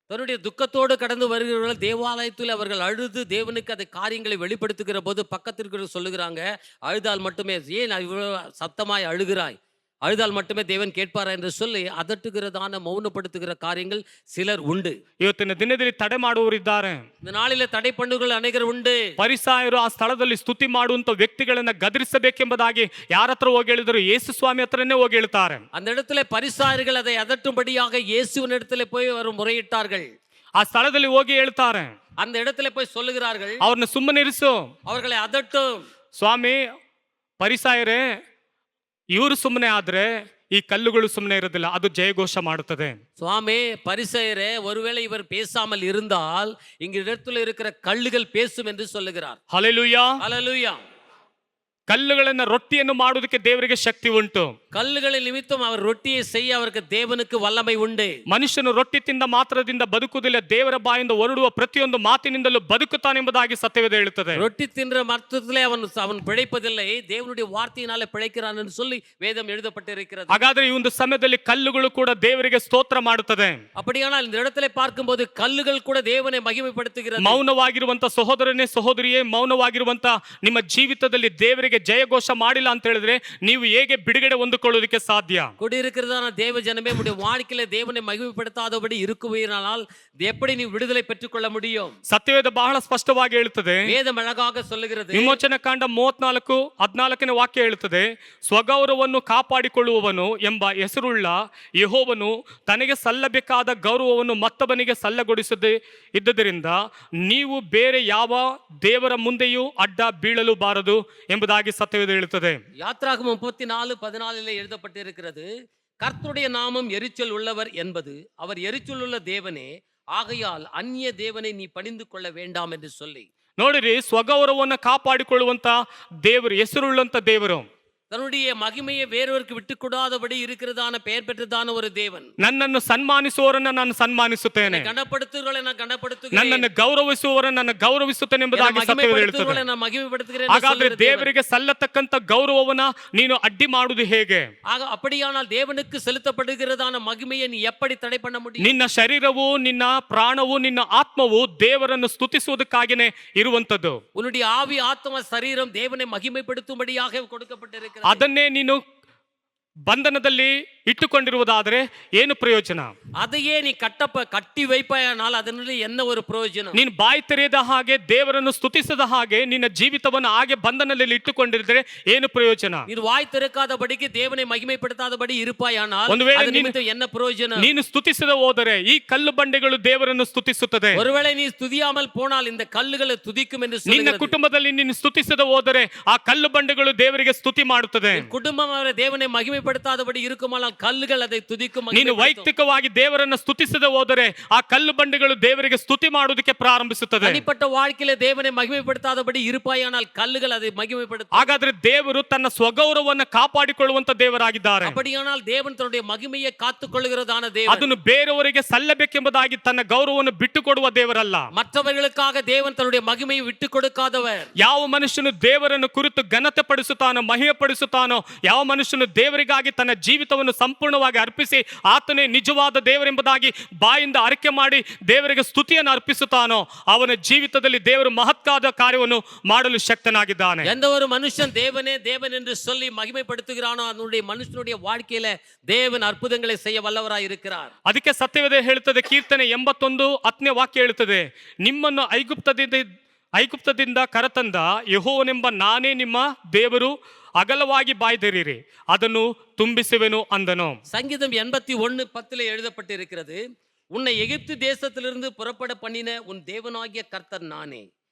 தன்னுடைய துக்கத்தோடு கடந்து வருகிறவர்கள் தேவாலயத்தில் அவர்கள் அழுது தேவனுக்கு அந்த காரியங்களை வெளிப்படுத்துகிற போது பக்கத்திற்கு சொல்லுகிறாங்க, அழுதால் மட்டுமே, ஏன் இவ்வளவு சத்தமாய் அழுகிறாய், அழுதால் மட்டுமே தேவன் கேட்பாரா என்று சொல்லி அதட்டுகிறதான மௌனப்படுத்துகிற காரியங்கள் சிலர் ಉಂಟು. ಇವತ್ತಿನ ದಿನದಲ್ಲಿ ತಡೆ ಮಾಡುವವರು ಇದ್ದಾರೆ. இந்த நாளிலே தடை பண்ணுಗಳು ಅನೇಕರು ಉಂಟು. ಪರಿಸಾಯರು ಆ ಸ್ಥಳದಲ್ಲಿ ಸ್ತುತಿ ಮಾಡುವಂತ ವ್ಯಕ್ತಿಗಳನ್ನ ಗದರಿಸಬೇಕೆಂಬುದಾಗಿ ಯಾರ ಹತ್ರ ಹೋಗಿ ಹೇಳಿದ್ರು? ಯೇಸು ಸ್ವಾಮಿ ಹತ್ರನೇ ಹೋಗಿ ಹೇಳ್ತಾರೆ. அந்த இடத்துல பரிசாயர்கள் அதை அதட்டும்படியாக இயேசுவின் இடத்துல போய் அவர் முறையிட்டார்கள். ಆ ಸ್ಥಳದಲ್ಲಿ ಹೋಗಿ ಹೇಳ್ತಾರೆ, அந்த இடத்துல போய் சொல்லுகிறார்கள், ಅವ್ರನ್ನ ಸುಮ್ಮನಿರಿಸು, அவர்களை அதட்டும். ಸ್ವಾಮಿ, ಪರಿಸಾಯರೇ, ಇವರು ಸುಮ್ಮನೆ ಆದ್ರೆ ಈ ಕಲ್ಲುಗಳು ಸುಮ್ಮನೆ ಇರೋದಿಲ್ಲ, ಅದು ಜಯಘೋಷ ಮಾಡುತ್ತದೆ. சுவாமி, பரிசேயரே, ஒருவேளை இவர் பேசாமல் இருந்தால் இங்க இடத்துல இருக்கிற கல்லுகள் பேசும் என்று சொல்லுகிறார். ಹಲ್ಲೆಲೂಯಾ, ஹல்லேலூயா. ಕಲ್ಲುಗಳನ್ನ ರೊಟ್ಟಿಯನ್ನು ಮಾಡುವುದಕ್ಕೆ ದೇವರಿಗೆ ಶಕ್ತಿ ಉಂಟು. கல்லுகளின் நிமித்தம் அவர் ரொட்டியை செய்ய அவருக்கு தேவனுக்கு வல்லமை உண்டு. ಮನುಷ್ಯನು ರೊಟ್ಟಿ ತಿಂದ ಮಾತ್ರದಿಂದ ಬದುಕುವುದಿಲ್ಲ, ದೇವರ ಬಾಯಿಂದ ಹೊರಡುವ ಪ್ರತಿಯೊಂದು ಮಾತಿನಿಂದಲೂ ಬದುಕುತ್ತಾನೆಂಬುದಾಗಿ ಸತ್ಯವೇದ ಹೇಳುತ್ತದೆ. ரொட்டி தின்ற மரத்திலே அவன் பிழைப்பதில்லை, தேவனுடைய வார்த்தையினாலே பிழைக்கிறான் என்று சொல்லி வேதம் எழுதப்பட்டிருக்கிறது. ಹಾಗಾದ್ರೆ ಈ ಒಂದು ಸಮಯದಲ್ಲಿ ಕಲ್ಲುಗಳು ಕೂಡ ದೇವರಿಗೆ ಸ್ತೋತ್ರ ಮಾಡುತ್ತದೆ. அப்படியானால் இந்த இடத்துல பார்க்கும்போது கல்லுகள் கூட தேவனை மகிமைப்படுத்துகிறது. ಮೌನವಾಗಿರುವಂತ ಸಹೋದರನೇ ಸಹೋದರಿಯೇ, ಮೌನವಾಗಿರುವಂತ ನಿಮ್ಮ ಜೀವಿತದಲ್ಲಿ ದೇವರಿಗೆ ಜಯಘೋಷ ಮಾಡಿಲ್ಲ ಅಂತ ಹೇಳಿದ್ರೆ ನೀವು ಹೇಗೆ ಬಿಡುಗಡೆ ಹೊಂದಿಕೊಳ್ಳೋದಕ್ಕೆ ಸಾಧ್ಯ? குடியிருக்கிறதான தேவ ஜனமே, உடைய வாழ்க்கையில தேவனை மகிமைப்படுத்தாதபடி இருக்குவீரானால் எப்படி நீ விடுதலை பெற்றுக்கொள்ள முடியும்? ಸತ್ಯವೇದ ಬಹಳ ಸ್ಪಷ್ಟವಾಗಿ ಹೇಳುತ್ತದೆ. வேதம் அழகாக சொல்லுகிறது. ವಿಮೋಚನ ಕಾಂಡ 34:14 ವಾಕ್ಯ ಹೇಳುತ್ತದೆ, ಸ್ವಗೌರವವನ್ನು ಕಾಪಾಡಿಕೊಳ್ಳುವವನು ಎಂಬ ಹೆಸರುಳ್ಳ ಯೆಹೋವನು ತನಗೆ ಸಲ್ಲಬೇಕಾದ ಗೌರವವನ್ನು ಮತ್ತೊಬ್ಬನಿಗೆ ಸಲ್ಲಗೊಡಿಸದೆ ಇದ್ದರಿಂದ ನೀವು ಬೇರೆ ಯಾವ ದೇವರ ಮುಂದೆಯೂ ಅಡ್ಡ ಬೀಳಲು ಬಾರದು ಎಂಬುದಾಗಿ ಸತ್ಯವೇದ ಹೇಳುತ್ತದೆ. யாத்ராகமம் 34:14 எழுதப்பட்டிருக்கிறது, கர்த்தருடைய நாமம் எரிச்சல் உள்ளவர் என்பது அவர் எரிச்சல் உள்ள தேவனே, ஆகையால் அந்நிய தேவனை நீ பணிந்து கொள்ள வேண்டாம் என்று சொல்லி. ನೋಡಿರಿ, ಸ್ವಗೌರವವನ್ನು ಕಾಪಾಡಿಕೊಳ್ಳುವಂತ ದೇವರು, ಹೆಸರುಳ್ಳಂತ ದೇವರು, தன்னுடைய மகிமையை வேறொருக்கு விட்டுக்கூடாதபடி இருக்கிறதான பெயர் பெற்றதான ஒரு தேவன். ನನ್ನನ್ನು ಸನ್ಮಾನಿಸುವವರನ್ನ ನಾನು ಸನ್ಮಾನಿಸುತ್ತೇನೆ, கனப்படுத்துகிறவர்களை நான் கனப்படுத்துகிறேன், ನನ್ನನ್ನು ಗೌರವಿಸುವವರನ್ನ ನಾನು ಗೌರವಿಸುತ್ತೇನೆ ಎಂಬುದಾಗಿ ಸತ್ಯವೇದ ಹೇಳುತ್ತದೆ. நான் மகிமைப்படுத்துகிறேன். ಹಾಗಾದ್ರೆ ದೇವರಿಗೆ ಸಲ್ಲತಕ್ಕಂತ ಗೌರವವನ್ನ ನೀನು ಅಡ್ಡಿ ಮಾಡುವುದು ಹೇಗೆ? ஆக அப்படியானால் தேவனுக்கு செலுத்தப்படுகிறதான மகிமையை நீ எப்படி தடை பண்ண முடியும்? ನಿನ್ನ ಶರೀರವು, ನಿನ್ನ ಪ್ರಾಣವು, ನಿನ್ನ ಆತ್ಮವು ದೇವರನ್ನು ಸ್ತುತಿಸುವುದಕ್ಕಾಗಿನೇ ಇರುವಂತದ್ದು. உன்னுடைய ஆவி, ஆத்மா, சரீரம் தேவனை மகிமைப்படுத்தும்படியாக கொடுக்கப்பட்டிருக்கிறது. ಅದನ್ನೇ ನೀನು ಬಂಧನದಲ್ಲಿ ಇಟ್ಟುಕೊಂಡಿರುವುದಾದರೆ ಏನು ಪ್ರಯೋಜನ? ಅதையே நீ கட்டி வைப்பாயானால் அதனால என்ன ஒரு ಪ್ರಯೋಜನ? ನೀನು ಬಾಯಿ ತೆರೆಯದ ಹಾಗೆ, ದೇವರನ್ನು ಸ್ತುತಿಸದ ಹಾಗೆ ನಿನ್ನ ಜೀವಿತವನ್ನು ಹಾಗೆ ಬಂಧನದಲ್ಲಿ ಇಟ್ಟುಕೊಂಡಿದ್ರೆ ಏನು ಪ್ರಯೋಜನ? ನೀನು ವಾಯಿ ತೆರಕಾದಬಡಿಗೆ ದೇವனை ಮಹಿಮೆಪಡಿಸದಾದಬಡಿ ಇರುಪಾಯಾனால் ಒಂದು ವೇಳೆ ನಿಮಿತ್ತ என்ன ಪ್ರಯೋಜನ? ನೀನು ಸ್ತುತಿಸದ ಹೋದರೆ ಈ ಕಲ್ಲು ಬಂಡೆಗಳು ದೇವರನ್ನು ಸ್ತುತಿಸುತ್ತದೆ. ஒருவேளை நீ துதியாமல் போனால் இந்த கல்லுகளை துதிக்கும் என்று சொல்லுகிறது. ನಿನ್ನ ಕುಟುಂಬದಲ್ಲಿ ನೀನು ಸ್ತುತಿಸದ ಹೋದರೆ ಆ ಕಲ್ಲು ಬಂಡೆಗಳು ದೇವರಿಗೆ ಸ್ತುತಿ ಮಾಡುತ್ತದೆ. ಕುಟುಂಬம் ಅವರ ದೇವனை ಮಹಿಮೆ மகிமைப்படுத்தாதபடி இருக்குமானால் கல்லுகள் அதை துதிக்கும். ನೀನು ವೈಯಕ್ತಿಕವಾಗಿ ದೇವರನ್ನು ಸ್ತುತಿಸದೆ ಹೋದರೆ ಆ ಕಲ್ಲು ಬಂಡೆಗಳು ದೇವರಿಗೆ ಸ್ತುತಿ ಮಾಡುವುದಕ್ಕೆ ಪ್ರಾರಂಭಿಸುತ್ತದೆ. தனிப்பட்ட வாழ்க்கையில தேவனை மகிமைப்படுத்தாதபடி இருப்பாயானால் கல்லுகள் அதை மகிமைப்படுத்தும். ಹಾಗಾದ್ರೆ ದೇವರು ತನ್ನ ಸ್ವಗೌರವವನ್ನು ಕಾಪಾಡಿಕೊಳ್ಳುವಂತ ದೇವರಾಗಿದ್ದಾರೆ. அப்படியானால் தேவன் தன்னுடைய மகிமையை காத்துக்கொள்கிறதான தேவன். ಅದನ್ನು ಬೇರೆಯವರಿಗೆ ಸಲ್ಲಬೇಕೆಂಬುದಾಗಿ ತನ್ನ ಗೌರವವನ್ನು ಬಿಟ್ಟು ಕೊಡುವ ದೇವರಲ್ಲ. மற்றவர்களுக்காக தேவன் தன்னுடைய மகிமையை விட்டு கொடுக்காதவர். ಯಾವ ಮನುಷ್ಯನು ದೇವರನ್ನು ಕುರಿತು ಘನತೆ ಪಡಿಸುತ್ತಾನೋ, ಮಹಿಮೆ ಪಡಿಸುತ್ತಾನೋ, ಯಾವ ಮನುಷ್ಯನು ದೇವರಿಗಾಗಿ ತನ್ನ ಜೀವಿತವನ್ನು ಸಂಪೂರ್ಣವಾಗಿ ಅರ್ಪಿಸಿ ಆತನೇ ನಿಜವಾದ ದೇವರೆಂಬುದಾಗಿ ಬಾಯಿಂದ ಅರಿಕೆ ಮಾಡಿ ದೇವರಿಗೆ ಸ್ತುತಿಯನ್ನು ಅರ್ಪಿಸುತ್ತಾನೋ ಅವನ ಜೀವಿತದಲ್ಲಿ ದೇವರು ಮಹತ್ಕಾದ ಕಾರ್ಯವನ್ನು ಮಾಡಲು ಶಕ್ತನಾಗಿದ್ದಾನೆ. எந்த ஒரு மனுஷன் தேவனே தேவன் என்று சொல்லி மகிமைப்படுத்துகிறானோ அவனுடைய மனுஷனுடைய வாழ்க்கையில தேவன் அற்புதங்களை செய்ய வல்லவராய் இருக்கிறார். ಅದಕ್ಕೆ ಸತ್ಯವೇದ ಹೇಳುತ್ತದೆ, ಕೀರ್ತನೆ 81:10 ವಾಕ್ಯ ಹೇಳುತ್ತದೆ, ನಿಮ್ಮನ್ನು ಐಗುಪ್ತದಿಂದ ಕರೆತಂದ ಯೆಹೋವನೆಂಬ ನಾನೇ ನಿಮ್ಮ ದೇವರು, ಅಗಲವಾಗಿ ಬಾಯ್ದಿರಿರಿ, ಅದನ್ನು ತುಂಬಿಸುವೆನು ಅಂದನು. சங்கீதம் 81:10 எழுதப்பட்டிருக்கிறது, உன்னை எகிப்து தேசத்திலிருந்து புறப்பட பண்ணின உன் தேவனாகிய கர்த்தர் நானே,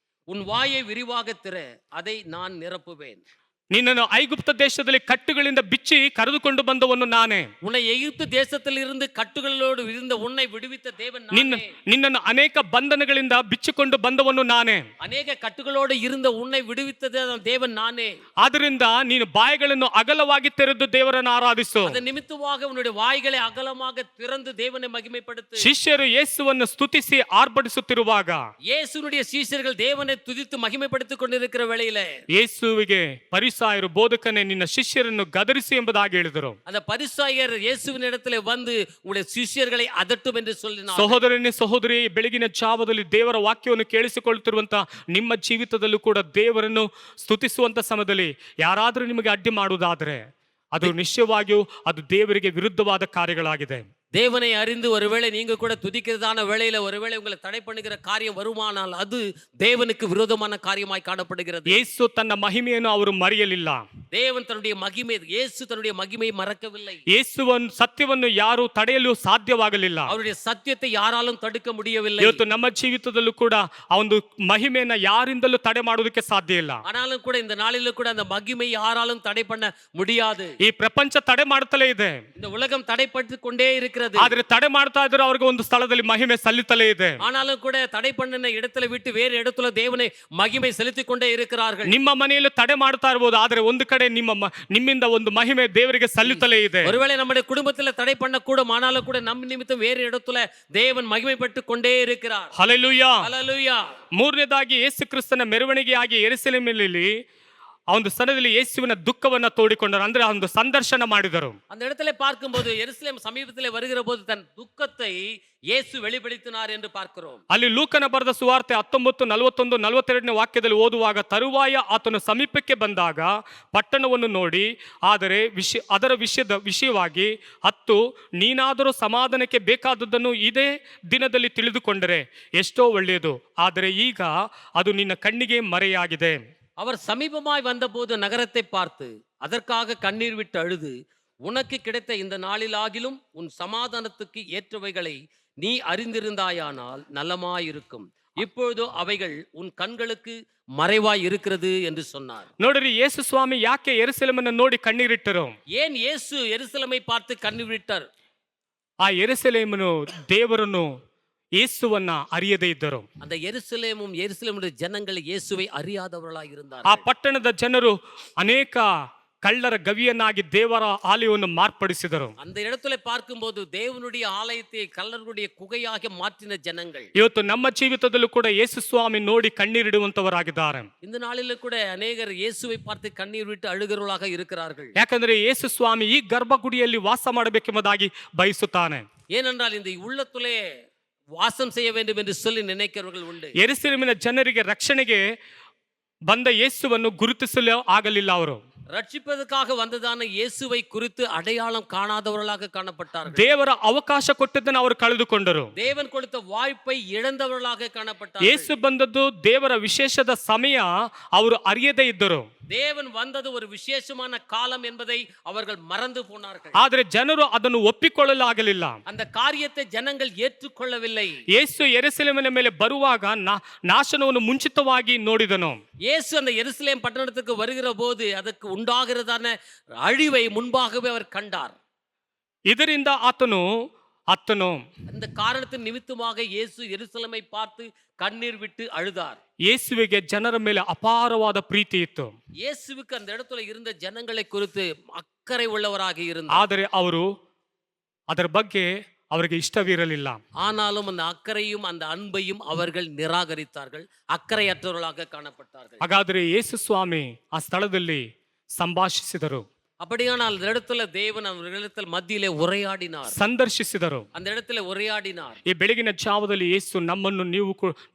உன் வாயை விரிவாக திற, அதை நான் நிரப்புவேன். ನಿನ್ನನ್ನು ಐಗುಪ್ತ ದೇಶದಲ್ಲಿ ಕಟ್ಟುಗಳಿಂದ ಬಿಚ್ಚಿ ಕರೆದುಕೊಂಡು ಬಂದವನು ನಾನೇ. உன்னை எகிப்து தேசத்திலிருந்து கட்டுகளோடு இருந்த உன்னை விடுவித்த தேவன் நானே. ನಿನ್ನನ್ನು ಅನೇಕ ಬಂಧನಗಳಿಂದ ಬಿಚ್ಚಿಕೊಂಡು ಬಂದವನು ನಾನೇ. ಅನೇಕ ಕಟ್ಟುகளோடு இருந்த உன்னை விடுவித்தது தேவன் நானே. ಆದ್ದರಿಂದ ನೀನು ಬಾಯಿಗಳನ್ನು ಅಗಲವಾಗಿ ತೆರೆದು ದೇವರನ್ನು ಆರಾಧಿಸು. ಅದರ ನಿಮಿತ್ತವಾಗಿ ಉನ್ನುடைய வாய்களை ಅಗಲமாக திறந்து தேவனை மகிமைப்படுத்து. ಶಿಷ್ಯರು ಯೇಸುವನ್ನು ಸ್ತುತಿಸಿ ಆರ್ಭಟಿಸುತ್ತಿರುವಾಗ ಯೇಸುವಿனுடைய சீஷர்கள் தேவனை துதித்து மகிமைப்படுத்திக் கொண்டிருக்கிற வேளையிலே ಯೇಸುವಿಗೆ ಪರಿಸಾಯರು, ಬೋಧಕನೇ ನಿನ್ನ ಶಿಷ್ಯರನ್ನು ಗದರಿಸಿ ಎಂಬುದಾಗಿ ಹೇಳಿದರು. அந்த பரிசாயர் இயேசுவின் இடத்திலே வந்து உங்களுடைய ಶಿಷ್ಯர்களை ಅದட்டும் ಎಂದು சொல்லினார். ಸಹೋದರನೇ, ಸಹೋದರಿ, ಬೆಳಗಿನ ಜಾವದಲ್ಲಿ ದೇವರ ವಾಕ್ಯವನ್ನು ಕೇಳಿಸಿಕೊಳ್ಳುತ್ತಿರುವಂತ ನಿಮ್ಮ ಜೀವಿತದಲ್ಲೂ ಕೂಡ ದೇವರನ್ನು ಸ್ತುತಿಸುವಂತ ಸಮಯದಲ್ಲಿ ಯಾರಾದರೂ ನಿಮಗೆ ಅಡ್ಡಿ ಮಾಡುವುದಾದರೆ ಅದು ನಿಶ್ಚಯವಾಗಿಯೂ ಅದು ದೇವರಿಗೆ ವಿರುದ್ಧವಾದ ಕಾರ್ಯಗಳಾಗಿದೆ. தேவனை அறிந்து ஒருவேளை நீங்க கூட துதிக்கிறதான வேளையில ஒருவேளை உங்களை தடை பண்ணுகிற காரியம் வருமானால் அது தேவனுக்கு விரோதமான காரியமாய் காணப்படுகிறது. ಯೇಸು ತನ್ನ ಮಹಿಮೆಯನ್ನು ಅವರು ಮರೆಯಲಿಲ್ಲ. தேவன் தன்னுடைய மகிமை, இயேசு தன்னுடைய மகிமையை மறக்கவில்லை. ಯೇಸುವನ್ನು ಸತ್ಯವನ್ನು ಯಾರು ತಡೆಯಲು ಸಾಧ್ಯವಾಗಲಿಲ್ಲ. அவருடைய சத்தியத்தை யாராலும் தடுக்க முடியவில்லை. ಇವತ್ತು ನಮ್ಮ ಜೀವಿತದಲ್ಲೂ ಕೂಡ ಆ ಒಂದು ಮಹಿಮೆಯನ್ನ ಯಾರಿಂದಲೂ ತಡೆ ಮಾಡೋದಕ್ಕೆ ಸಾಧ್ಯ ಇಲ್ಲ. ஆனாலும் கூட இந்த நாளிலும் கூட அந்த மகிமை யாராலும் தடை பண்ண முடியாது. ಈ ಪ್ರಪಂಚ ತಡೆ ಮಾಡ್ತಲೇ ಇದೆ. இந்த உலகம் தடைப்பட்டு கொண்டே இருக்கிறது. ಆದ್ರೆ ತಡೆ ಮಾಡ್ತಾ ಇದ್ರು ಅವ್ರಿಗೆ ಒಂದು ಸ್ಥಳದಲ್ಲಿ ಮಹಿಮೆ ಸಲ್ಲಿತಲೇ ಇದೆ. ஆனாலும் கூட தடை பண்ணின இடத்துல விட்டு வேறு இடத்துல தேவனை மகிமை செலுத்திக் கொண்டே இருக்கிறார்கள். ನಿಮ್ಮ ಮನೆಯಲ್ಲಿ ತಡೆ ಮಾಡ್ತಾ ಇರಬಹುದು, ಆದ್ರೆ ಒಂದು ಕಡೆ ನಿಮ್ಮಿಂದ ಒಂದು ಮಹಿಮೆ ದೇವರಿಗೆ ಸಲ್ಲಿತಲೇ ಇದೆ. ஒருவேளை நம்முடைய குடும்பத்துல தடை பண்ண கூட ஆனாலும் கூட நம்ம நிமித்தம் வேறு இடத்துல தேவன் மகிமைப்பட்டு கொண்டே இருக்கிறார். ಹಲ್ಲೆಲೂಯಾ, ஹல்லேலூயா. ಮೂರನೇದಾಗಿ ಯೇಸು ಕ್ರಿಸ್ತನ ಮೆರವಣಿಗೆಯಾಗಿ ಯೆರೂಸಲೇಮಿನಲ್ಲಿ ಆ ಒಂದು ಸ್ಥಳದಲ್ಲಿ ಯೇಸುವಿನ ದುಃಖವನ್ನ ತೋಡಿಕೊಂಡರು, ಅಂದ್ರೆ ಆ ಒಂದು ಸಂದರ್ಶನ ಮಾಡಿದರು. அந்த இடத்துல பார்க்கும்போது எருசலேம் சமீபத்திலே வருகிற போது தன் துக்கத்தை இயேசு வெளிப்படுத்தினார் என்று பார்க்கிறோம். ಅಲ್ಲಿ ಲೂಕನ ಬರೆದ ಸುವಾರ್ತೆ 19:41-42 ವಾಕ್ಯದಲ್ಲಿ ಓದುವಾಗ, ತರುವಾಯ ಆತನು ಸಮೀಪಕ್ಕೆ ಬಂದಾಗ ಪಟ್ಟಣವನ್ನು ನೋಡಿ ಅದರ ವಿಷಯವಾಗಿ ಹತ್ತು, ನೀನಾದರೂ ಸಮಾಧಾನಕ್ಕೆ ಬೇಕಾದದ್ದನ್ನು ಇದೇ ದಿನದಲ್ಲಿ ತಿಳಿದುಕೊಂಡರೆ ಎಷ್ಟೋ ಒಳ್ಳೆಯದು, ಆದರೆ ಈಗ ಅದು ನಿನ್ನ ಕಣ್ಣಿಗೆ ಮರೆಯಾಗಿದೆ. அவர் சமீபமாய் வந்தபோது நகரத்தை பார்த்து அதற்காக கண்ணீர் விட்டு அழுது, உனக்கு கிடைத்த இந்த நாளிலாகிலும் உன் சமாதானத்துக்கு ஏற்றவைகளை நீ அறிந்திருந்தாயானால் நலமாயிருக்கும், இப்பொழுதோ அவைகள் உன் கண்களுக்கு மறைவாய் இருக்கிறது என்று சொன்னார். ನೋಡ್ರಿ, ಯೇಸು ಸ್ವಾಮಿ ಯಾಕೆ ಯೆರೂಸಲೇಮನ್ನು ನೋಡಿ ಕಣ್ಣೀರಿಟ್ಟರು? ஏன் இயேசு எருசலேமை பார்த்து கண்ணீர் விட்டார்? ಆ ಯೆರೂಸಲೇಮನು ದೇವರನ್ನು ಯೇಸುವನ್ನ ಅರಿಯದೇ ಇದ್ದರು. அந்த எருசலேமுடைய ஜனங்கள் இயேசுவை அறியாதவர்களாய் இருந்தார். ಆ ಪಟ್ಟಣದ ಜನರು ಅನೇಕ ಕಳ್ಳರ ಗವಿಯನ್ನಾಗಿ ದೇವರ ಆಲಯವನ್ನು ಮಾರ್ಪಡಿಸಿದರು. அந்த இடத்துல பார்க்கும்போது தேவனுடைய ஆலயத்தை கள்ளர்களுடைய குகையாக மாற்றின ஜனங்கள் ಇವತ್ತು ನಮ್ಮ ಜೀವಿತದಲ್ಲೂ ಕೂಡ ಯೇಸು ಸ್ವಾಮಿ ನೋಡಿ ಕಣ್ಣೀರಿಡುವಂತವರಾಗಿದ್ದಾರೆ. இந்த நாளில கூட அநேகர் இயேசுவை பார்த்து கண்ணீர் விட்டு அழுகிறவர்களாக இருக்கிறார்கள். ಯಾಕಂದ್ರೆ ಯೇಸು ಸ್ವಾಮಿ ಈ ಗರ್ಭಗುಡಿಯಲ್ಲಿ ವಾಸ ಮಾಡಬೇಕೆಂಬುದಾಗಿ ಬಯಸುತ್ತಾನೆ. ஏனென்றால் இந்த உள்ளத்திலே வாசம் செய்ய வேண்டும் என்று சொல்லி நினைக்கிறவர்கள் உண்டு. ಯೆರೂಸಲೇಮಿನ ಜನರಿಗೆ ರಕ್ಷಣೆಗೆ ಬಂದ ಯೇಸುವನ್ನು ಗುರುತಿಸಲು ಆಗಲಿಲ್ಲ. ಅವರು ரட்சிப்பதற்காக வந்ததான இயேசுவை குறித்து அடையாளம் காணாதவர்களாக காணப்பட்டார்கள். ದೇವರ ಅವಕಾಶ ಕೊಟ್ಟದ್ದನ್ನು ಅವರು ಕಳೆದುಕೊಂಡರು. தேவன் கொடுத்த வாய்ப்பை இழந்தவர்களாக காணப்பட்டார்கள். ಯೇಸು ಬಂದದ್ದು ದೇವರ ವಿಶೇಷದ ಸಮಯ ಅವರು ಅರಿಯದೇ ಇದ್ದರು. தேவன் வந்தது ஒரு விசேஷமான காலம் என்பதை அவர்கள் மறந்து போனார்கள். ಆದರೆ ಜನರು ಅದನ್ನು ಒಪ್ಪಿಕೊಳ್ಳಲಾಗಲಿಲ್ಲ. அந்த காரியத்தை ஜனங்கள் ஏற்றுக்கொள்ளவில்லை. ಯೇಸು ಯೆರೂಸಲೇಮಿನ ಮೇಲೆ ಬರುವಾಗ ನಾಶನವನ್ನು ಮುಂಚಿತವಾಗಿ ನೋಡಿದನು. இயேசு அந்த எருசலேம் பட்டணத்துக்கு வருகிற போது அதற்கு உண்டாகிறதான அழிவை முன்பாகவே அவர் கண்டார். ಇದರಿಂದ ಆತನು அந்த காரணத்தின் நிமித்தமாக இயேசு எருசலேமை பார்த்து கண்ணீர் விட்டு அழுதார். ಯೇಸುವಿಗೆ ಜನರ ಮೇಲೆ ಅಪಾರವಾದ ಪ್ರೀತಿ ಇತ್ತು. இயேசுவுக்கு அந்த இடத்துல இருந்த ஜனங்களை குறித்து அக்கறை உள்ளவராக இருந்தார். ಆದರೆ ಅವರು ಅದರ ಬಗ್ಗೆ ಅವರಿಗೆ ಇಷ್ಟವಿರಲಿಲ್ಲ. ஆனாலும் அந்த அக்கறையும் அந்த அன்பையும் அவர்கள் நிராகரித்தார்கள். அக்கறையற்றவர்களாக காணப்பட்டார்கள். ಹಾಗಾದರೆ ಯೇಸು ಸ್ವಾಮಿ ಆ ಸ್ಥಳದಲ್ಲಿ ಸಂಭಾಷಿಸಿದರು, அப்படியானால் அந்த இடத்துல தேவன் அவர்களிடத்தில் மத்தியிலே உரையாடினார். ಸಂದರ್ಶಿಸಿದರು. அந்த இடத்துல உரையாடினார். ಈ ಬೆಳಗಿನ ಜಾವದಲ್ಲಿ ಯೇಸು ನಮ್ಮನ್ನು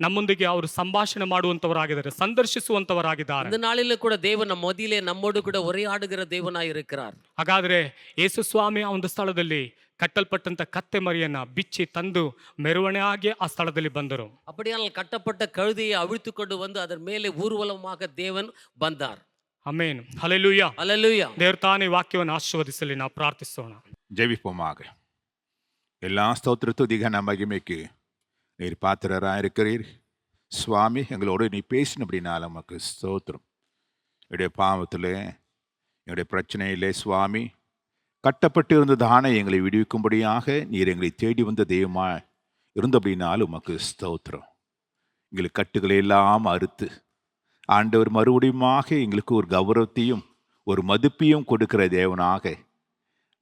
ನಮ್ಮೊಂದಿಗೆ ಅವರು ಸಂಭಾಷಣೆ ಮಾಡುವಂತವರಾಗಿದ್ದಾರೆ, ಸಂದರ್ಶಿಸುವಂತವರಾಗಿದ್ದಾರೆ. இந்த நாளில கூட தேவன் ನಮ್ಮ மத்தியிலே நம்மோடு கூட உரையாடுகிற தேவனாய் இருக்கிறார். ಹಾಗಾದ್ರೆ ಯೇಸು ಸ್ವಾಮಿ ಆ ಒಂದು ಸ್ಥಳದಲ್ಲಿ ಕಟ್ಟಲ್ಪಟ್ಟಂತ ಕತ್ತೆ ಮರಿಯನ್ನ ಬಿಚ್ಚಿ ತಂದು ಮೆರವಣಿಗೆ ಆ ಸ್ಥಳದಲ್ಲಿ ಬಂದರು. அப்படியானால் கட்டப்பட்ட கழுதையை அவிழ்த்து கொண்டு வந்து அதன் மேலே ஊர்வலமாக தேவன் வந்தார். Amen, hallelujah. அல்லேலூயா. ದೇವರು ತಾನೇ ವಾಕ್ಯವನ್ನು ಆಶೀರ್ವದಿಸಲಿ. ನಾವು ಪ್ರಾರ್ಥಿಸೋಣ. ஜெபிப்போமாக. எல்லா ஸ்தோத்திரத்துதிக மகிமைக்கு நீர் பாத்திரராயிருக்கிறீர் சுவாமி. எங்களோடு நீ பேசினபடினால நமக்கு ஸ்தோத்திரம். என்னுடைய பாவத்திலே என்னுடைய பிரச்சனையிலே சுவாமி கட்டப்பட்டு இருந்ததான எங்களை விடுவிக்கும்படியாக நீர் எங்களை தேடி வந்த தெய்வமா இருந்தபடினாலும் உமக்கு ஸ்தோத்திரம். எங்களுக்கு கட்டுகளை எல்லாம் அறுத்து ஆண்டவர் மறுபடியுமாக எங்களுக்கு ஒரு கௌரவத்தையும் ஒரு மதிப்பையும் கொடுக்கிற தேவனாக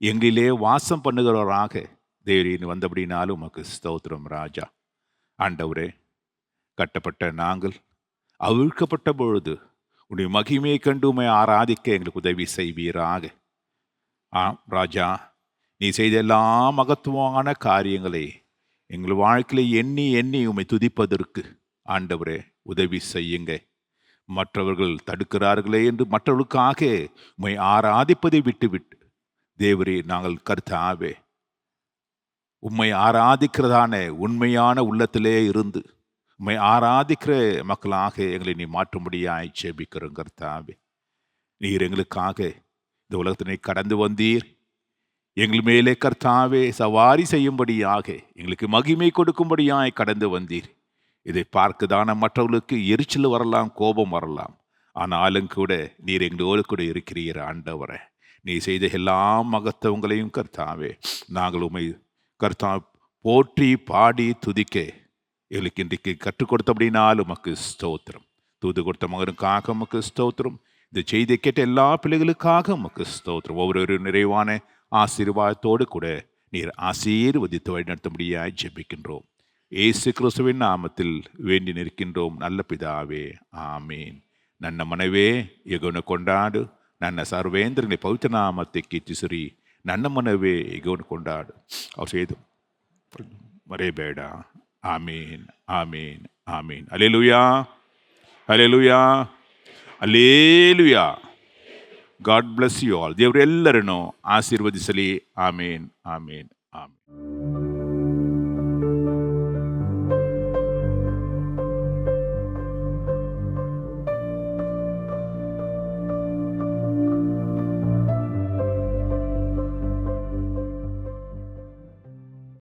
எங்களிலே வாசம் பண்ணுகிறவராக தேவரீன் வந்தபடினாலும் உமக்கு ஸ்தோத்திரம் ராஜா. ஆண்டவரே, கட்டப்பட்ட நாங்கள் அவிழ்க்கப்பட்ட பொழுது உன்னுடைய மகிமையை கண்டு உம்மை ஆராதிக்க எங்களுக்கு உதவி செய்வீராக. ராஜா, நீ செய்த எல்லா மகத்துவமான காரியங்களை எங்கள் வாழ்க்கையில எண்ணி எண்ணி உம்மை துதிப்பதற்கு ஆண்டவரே உதவி செய்யுங்க. மற்றவர்கள் தடுக்கிறார்களே என்று மற்றவர்களுக்காக உம்மை ஆராதிப்பதை விட்டுவிட்டு தேவரே, நாங்கள் கர்த்தாவே உம்மை ஆராதிக்கிறதான உண்மையான உள்ளத்திலே இருந்து உம்மை ஆராதிக்கிற மக்களாக எங்களை நீ மாற்றும்படியாய் ஜெபிக்கிறோம் கர்த்தாவே. நீர் எங்களுக்காக இந்த உலகத்தினை கடந்து வந்தீர். எங்கள் மேலே கர்த்தாவே சவாரி செய்யும்படியாக எங்களுக்கு மகிமை கொடுக்கும்படியாய் கடந்து வந்தீர். இதை பார்க்கதான மற்றவர்களுக்கு எரிச்சல் வரலாம், கோபம் வரலாம். ஆனாலும் கூட நீர் எங்களோடு கூட இருக்கிறீர் ஆண்டவரே. நீ செய்த எல்லா மகத்துவங்களையும் கர்த்தாவே நாங்கள் உம்மை கர்த்தா போற்றி பாடி துதிக்க எங்களுக்கு இன்றைக்கு கற்றுக் கொடுத்தபடினால் உமக்கு ஸ்தோத்திரம். தூது கொடுத்த மகனுக்காக உமக்கு ஸ்தோத்திரம். இந்த செய்தியை கேட்ட எல்லா பிள்ளைகளுக்காக உமக்கு ஸ்தோத்திரம். ஒவ்வொரு நிறைவான ஆசீர்வாதத்தோடு கூட நீர் ஆசீர்வதித்து வழிநடத்தும்படியாய் ஜெபிக்கின்றோம். இயேசு கிறிஸ்துவின் நாமத்தில் வேண்டி நிற்கின்றோம் நல்ல பிதாவே, ஆமீன். ನನ್ನ ಮನವೇ ಯೆಹೋವನ ಕೊಂಡಾಡು, ನನ್ನ ಸರ್ವೇಂದ್ರನೇ ಪವಿತ್ರ ನಾಮத்தை ಕೀರ್ತಿಸಿರಿ. ನನ್ನ ಮನವೇ ಯೆಹೋವನ ಕೊಂಡಾಡು. ಅವ್ರು ಸೇದು ಮರೆಯಬೇಡ. Amen, amen, amen. Hallelujah, hallelujah, hallelujah. God bless you all. ದೇವರೆಲ್ಲರನ್ನು ಆಶೀರ್ವದಿಸಲಿ. Amen, amen, ಆಮೀನ್.